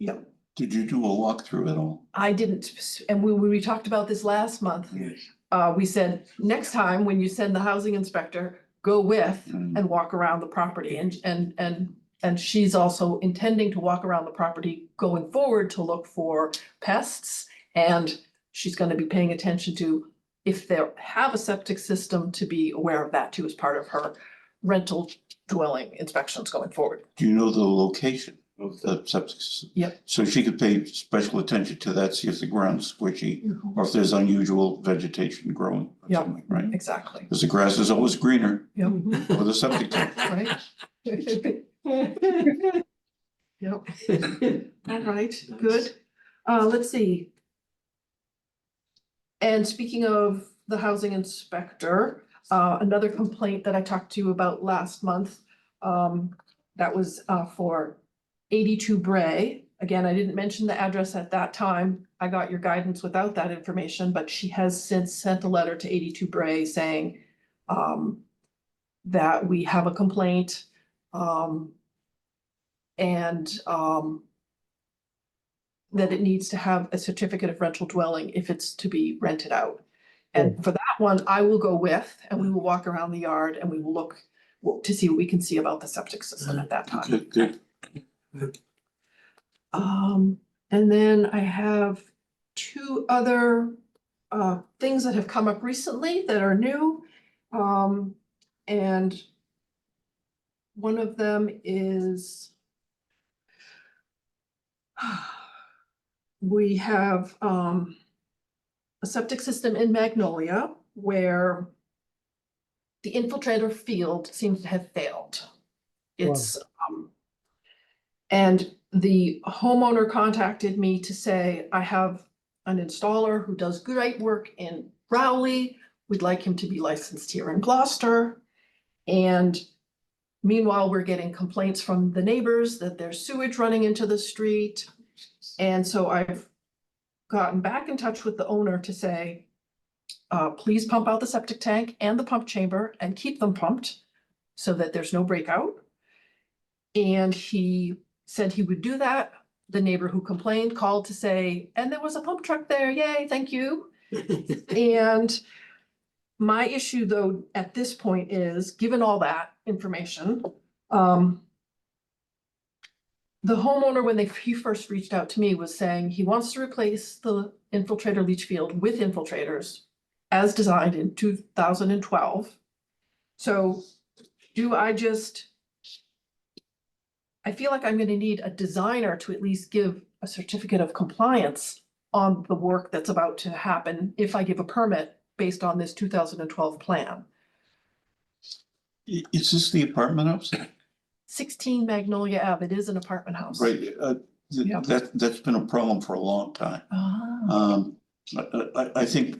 Yep. Did you do a walkthrough at all? I didn't, and we talked about this last month. yes, We said, next time when you send the housing inspector, go with Mm. and walk around the property. And she's also intending to walk around the property going forward to look for pests. And she's gonna be paying attention to if they have a septic system, to be aware of that too as part of her rental dwelling inspections going forward. Do you know the location of the septic system? Yep. So she could pay special attention to that, see if the ground's squishy, or if there's unusual vegetation growing, or Yep. something, right? Exactly. Because the grass is always greener Yep. with a septic tank. Right? Yep. All right, good. Let's see. And speaking of the housing inspector, another complaint that I talked to you about last month, that was for 82 Bray. Again, I didn't mention the address at that time. I got your guidance without that information, but she has since sent a letter to 82 Bray saying that we have a complaint, and that it needs to have a certificate of rental dwelling if it's to be rented out. And for that one, I will go with, and we will walk around the yard and we will look to see what we can see about the septic system at that time. Good. And then I have 2 other things that have come up recently that are new. And one of them is we have a septic system in Magnolia where the infiltrator field seems to have failed. It's and the homeowner contacted me to say, I have an installer who does great work in Rowley. We'd like him to be licensed here in Gloucester. And meanwhile, we're getting complaints from the neighbors that there's sewage running into the street. And so I've gotten back in touch with the owner to say, please pump out the septic tank and the pump chamber and keep them pumped so that there's no breakout. And he said he would do that. The neighbor who complained called to say, and there was a pump truck there, yay, thank you. And my issue though, at this point is, given all that information, the homeowner, when he first reached out to me, was saying he wants to replace the infiltrator leach field with infiltrators as designed in 2012. So do I just, I feel like I'm gonna need a designer to at least give a certificate of compliance on the work that's about to happen if I give a permit based on this 2012 plan. Is this the apartment house? 16 Magnolia Ave, it is an apartment house. Right, Yeah. that's been a problem for a long time. Ah, I think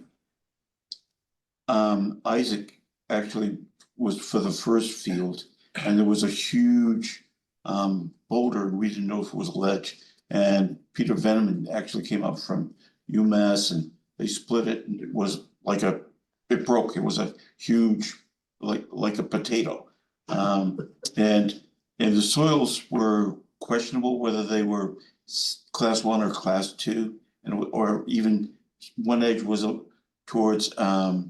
Isaac actually was for the first field, and there was a huge boulder, and we didn't know if it was a ledge. And Peter Veneman actually came up from UMass, and they split it, and it was like it broke. It was a huge, like a potato. And the soils were questionable, whether they were class 1 or class 2, and or even one edge was towards a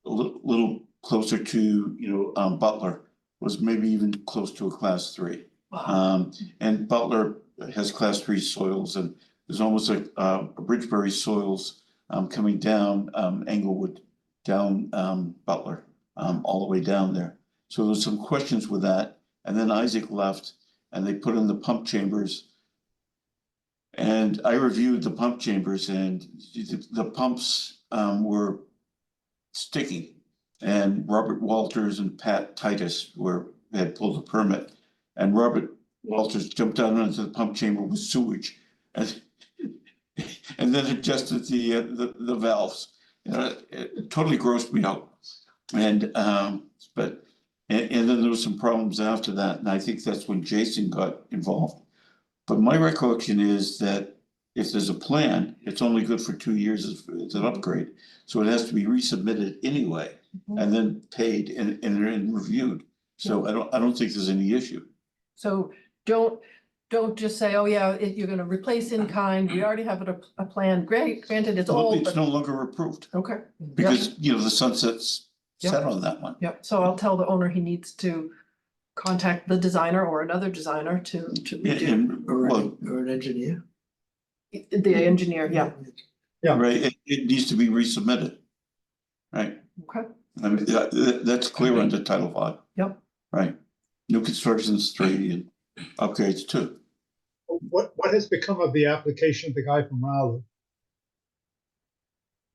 little closer to Butler, was maybe even close to a class 3. wow. And Butler has class 3 soils, and there's almost like Bridgebury soils coming down Englewood, down Butler, all the way down there. So there's some questions with that. And then Isaac left, and they put in the pump chambers. And I reviewed the pump chambers, and the pumps were sticky. And Robert Walters and Pat Titus had pulled a permit. And Robert Walters jumped down into the pump chamber with sewage, and then adjusted the valves. It totally grossed me out. And and then there was some problems after that, and I think that's when Jason got involved. But my recollection is that if there's a plan, it's only good for 2 years as an upgrade. So it has to be resubmitted anyway, and then paid and reviewed. So I don't think there's any issue. So don't just say, oh yeah, you're gonna replace in kind. We already have a plan. Great, granted, it's Well, old, it's but no longer approved okay. because, the sunset's Yep. set on that one. Yep, so I'll tell the owner he needs to contact the designer or another designer to redo. And, well, Or an engineer. The engineer, yeah, Yeah. right, it needs to be resubmitted. Right, okay, I mean, that's clear under Title V. Yep. Right, new construction's 3 and upgrades 2. What has become of the application of the guy from Raleigh?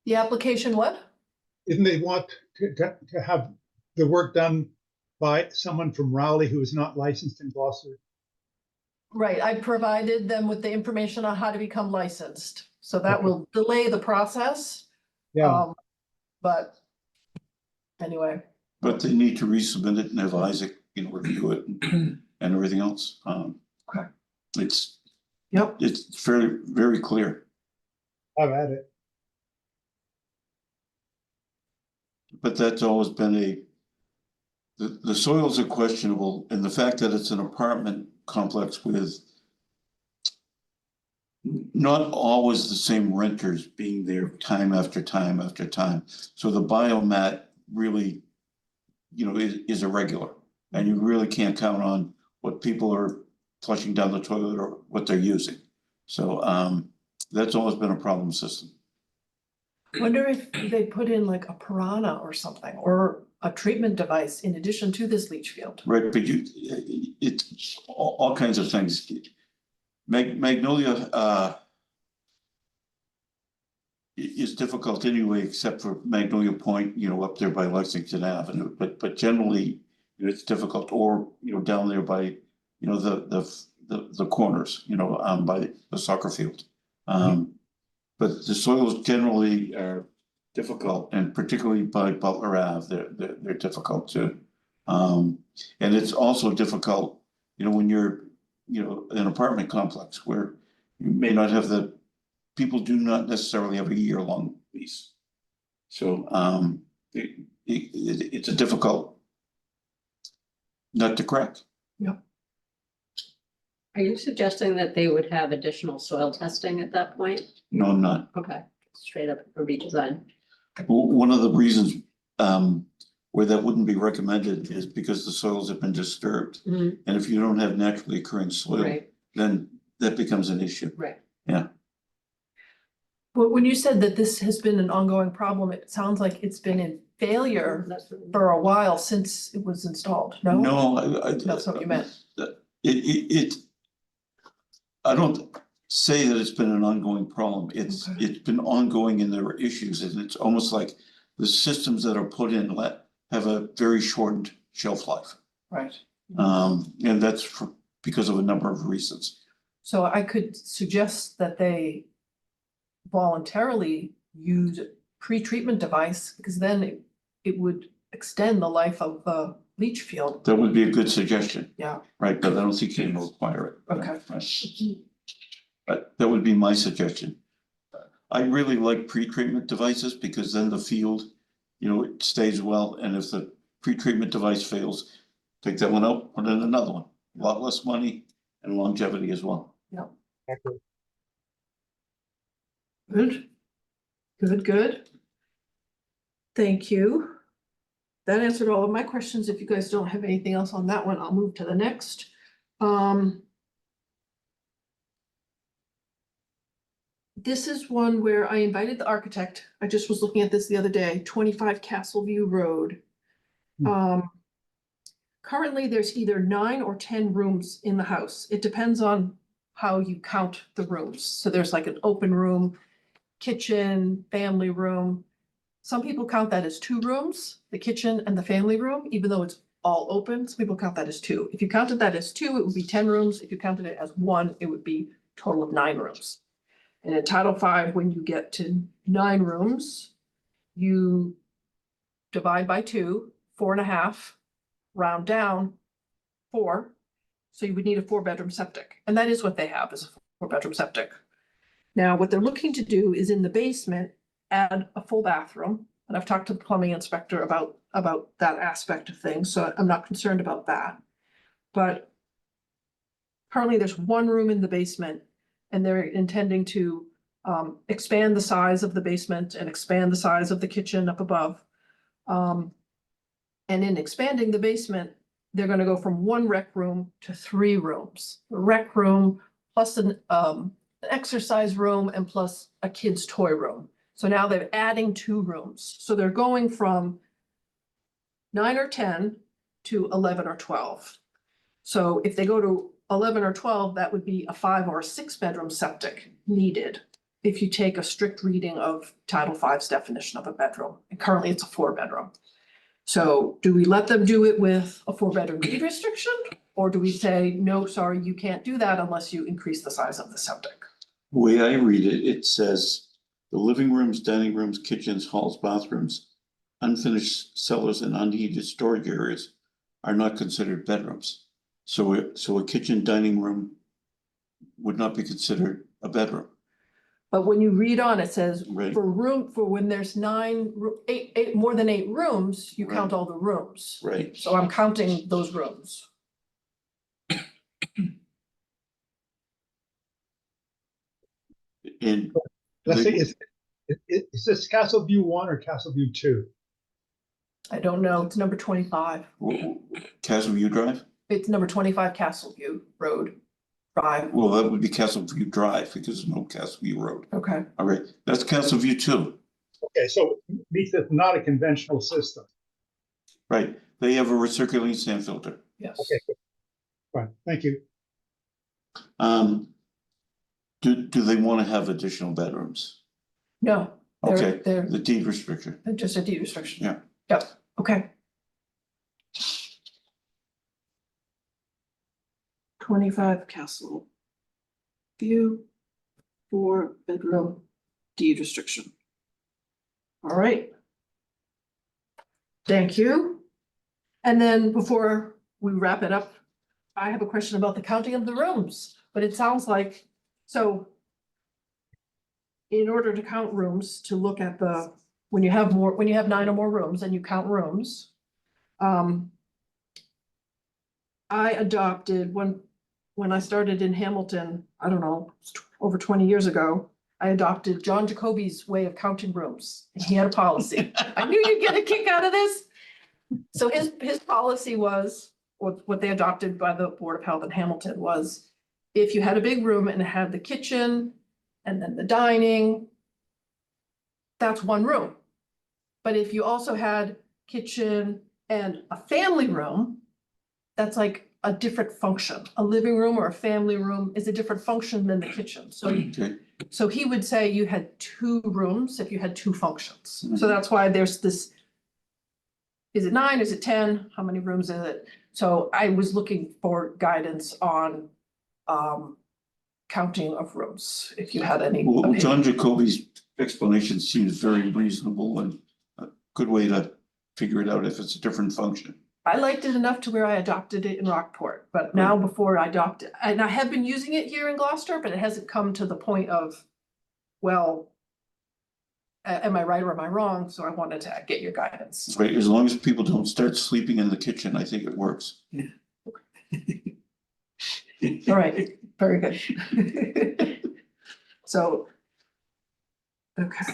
the application, what? Didn't they want to have the work done by someone from Raleigh who is not licensed in Gloucester? Right, I provided them with the information on how to become licensed, so that will delay the process. Yeah, But anyway, But they need to resubmit it and have Isaac, review it and everything else. Okay. It's fairly, very clear, I've had it. but that's always been the soils are questionable, and the fact that it's an apartment complex with not always the same renters being there time after time after time. So the biomat really, is irregular, and you really can't count on what people are flushing down the toilet or what they're using. So that's always been a problem system. wonder if they put in like a piranha or something, or a treatment device in addition to this leach field. Right, but it's all kinds of things. Magnolia is difficult anyway, except for Magnolia Point, up there by Lexington Avenue. But generally, it's difficult, or down there by the corners, by the soccer field. But the soils generally are difficult, and particularly by Butler Ave, they're difficult too. And it's also difficult, when you're, an apartment complex where you may not have people do not necessarily have a year-long lease. So, it's a difficult nut to crack. Are you suggesting that they would have additional soil testing at that point? No, I'm not. Okay, straight up a redesign. One of the reasons, where that wouldn't be recommended is because the soils have been disturbed. Mhm. And if you don't have naturally occurring soil, Right, then that becomes an issue. right. But when you said that this has been an ongoing problem, it sounds like it's been in failure That's what- for a while since it was installed, no? No, That's not what you meant. I don't say that it's been an ongoing problem. It's Okay. been ongoing and there are issues, and it's almost like the systems that are put in have a very shortened shelf life. Right. And that's because of a number of reasons. So I could suggest that they voluntarily use a pre-treatment device, because then it would extend the life of the leach field. That would be a good suggestion. Yeah. Right, but I don't think you can require it. Okay. Right. But that would be my suggestion. I really like pre-treatment devices because then the field, it stays well, and if the pre-treatment device fails, take that one out, put in another one. A lot less money and longevity as well. Good. Good. Thank you. That answered all of my questions. If you guys don't have anything else on that one, I'll move to the next. This is one where I invited the architect. I just was looking at this the other day, 25 Castleview Road. Currently, there's either 9 or 10 rooms in the house. It depends on how you count the rooms. So there's like an open room, kitchen, family room. Some people count that as 2 rooms, the kitchen and the family room, even though it's all open. Some people count that as 2. If you counted that as 2, it would be 10 rooms. If you counted it as 1, it would be a total of 9 rooms. And in Title V, when you get to 9 rooms, you divide by 2, 4.5, round down 4. So you would need a 4-bedroom septic. And that is what they have, is a 4-bedroom septic. Now, what they're looking to do is in the basement, add a full bathroom. And I've talked to the plumbing inspector about that aspect of things, so I'm not concerned about that. But currently there's 1 room in the basement, and they're intending to expand the size of the basement and expand the size of the kitchen up above. And in expanding the basement, they're gonna go from 1 rec room to 3 rooms. A rec room plus an exercise room and plus a kid's toy room. So now they're adding 2 rooms. So they're going from 9 or 10 to 11 or 12. So if they go to 11 or 12, that would be a 5 or a 6-bedroom septic needed if you take a strict reading of Title V's definition of a bedroom. And currently it's a 4-bedroom. So do we let them do it with a 4-bedroom deed restriction? Or do we say, no, sorry, you can't do that unless you increase the size of the septic? The way I read it, it says the living rooms, dining rooms, kitchens, halls, bathrooms, unfinished cellars and unheated storage areas are not considered bedrooms. So a kitchen dining room would not be considered a bedroom. But when you read on, it says Right. for when there's 8, more than 8 rooms, you count Right. all the rooms. Right. So I'm counting those rooms. And Let's they- see, is this Castle View 1 or Castle View 2? I don't know, it's number 25. Castle View Drive? It's number 25 Castleview Road Drive. Well, that would be Castle View Drive because there's no Castle View Road. Okay, All right, that's Castle View 2. Okay, so it means it's not a conventional system. Right, they have a recirculating sand filter. yes. Okay, good. Fine, thank you. Do they want to have additional bedrooms? No, Okay, they're the deed restriction. just a deed restriction. Yeah. Yep, okay. 25 Castle View, 4-bedroom deed restriction. All right. Thank you. And then before we wrap it up, I have a question about the counting of the rooms, but it sounds like, so in order to count rooms, to look at the, when you have 9 or more rooms and you count rooms, I adopted when I started in Hamilton, I don't know, over 20 years ago, I adopted John Jacoby's way of counting rooms. And he had a policy. I knew you'd get a kick out of this. So his policy was, what they adopted by the Board of Health in Hamilton was, if you had a big room and it had the kitchen and then the dining, that's one room. But if you also had kitchen and a family room, that's like a different function. A living room or a family room is a different function than the kitchen. Okay. So he would say you had 2 rooms if you had 2 functions. So that's why there's this. Is it 9? Is it 10? How many rooms is it? So I was looking for guidance on counting of rooms, if you had any. Well, opinion. John Jacoby's explanation seems very reasonable and a good way to figure it out if it's a different function. I liked it enough to where I adopted it in Rockport, but now before I adopt it, and I have been using it here in Gloucester, but it hasn't come to the point of, well, am I right or am I wrong? So I wanted to get your guidance. Right, as long as people don't start sleeping in the kitchen, I think it works. All right, very good. So, okay.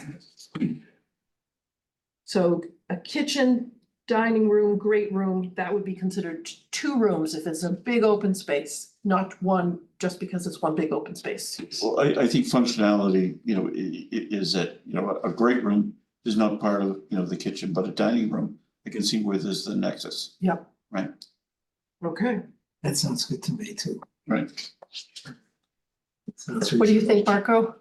So a kitchen, dining room, great room, that would be considered 2 rooms if it's a big open space, not one just because it's one big open space. Well, I think functionality, is that, a great room is not part of, the kitchen, but a dining room, I can see where there's the nexus. Yep. Right. Okay. That sounds good to me too. Right. Sounds What do you reasonable. think, Marco?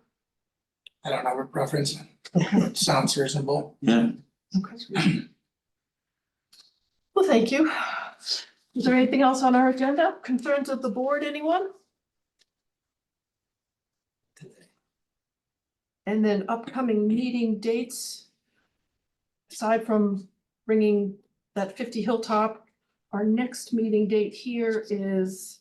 I don't have a preference. It sounds reasonable. Yeah. Okay. Well, thank you. Is there anything else on our agenda? Concerns of the board, anyone? And then upcoming meeting dates. Aside from bringing that 50 Hilltop, our next meeting date here is.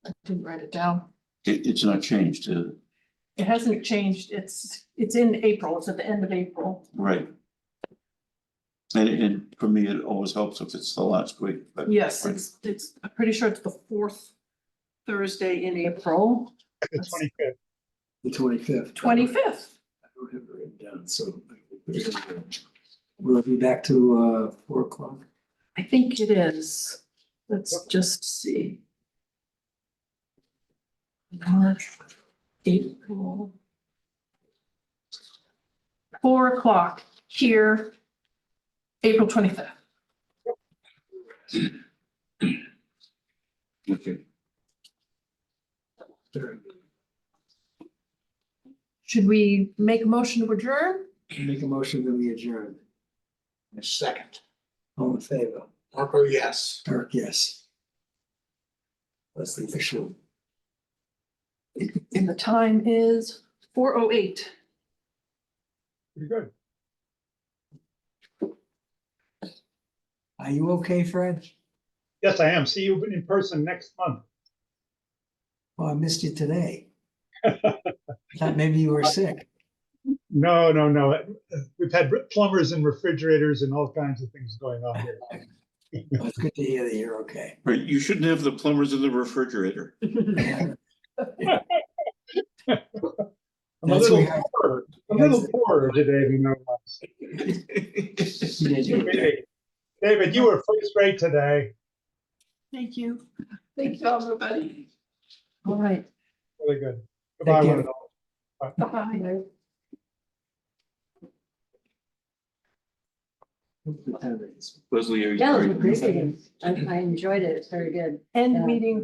I didn't write it down. It's not changed, It hasn't changed. It's in April. It's at the end of April. right. And for me, it always helps if it's the last week, but. Yes, right. I'm pretty sure it's the 4th Thursday in April, The 25th. The 25th. 25th. I don't have it written down, so we'll be back to 4 o'clock. I think it is. Let's just see. March, April. 4 o'clock here, April 25th. Okay. Should we make a motion to adjourn? Make a motion that we adjourn. A second. All in favor? Marco, yes. Dirk, yes. Leslie official. And the time is 4:08. Pretty good. Are you okay, Fred? Yes, I am. See you in person next month. Oh, I missed you today. Thought maybe you were sick. No. We've had plumbers and refrigerators and all kinds of things going on here. Well, it's good to hear that you're okay. Right, you shouldn't have the plumbers in the refrigerator. I'm a little poorer today than I was. David, you were first rate today. Thank you. Thank you, everybody. All right. Really good. Goodbye, Thank one you. and all. Bye. Bye. Leslie, are you? Yeah, it was a great meeting. I enjoyed it. It's very good. End Yeah. meeting.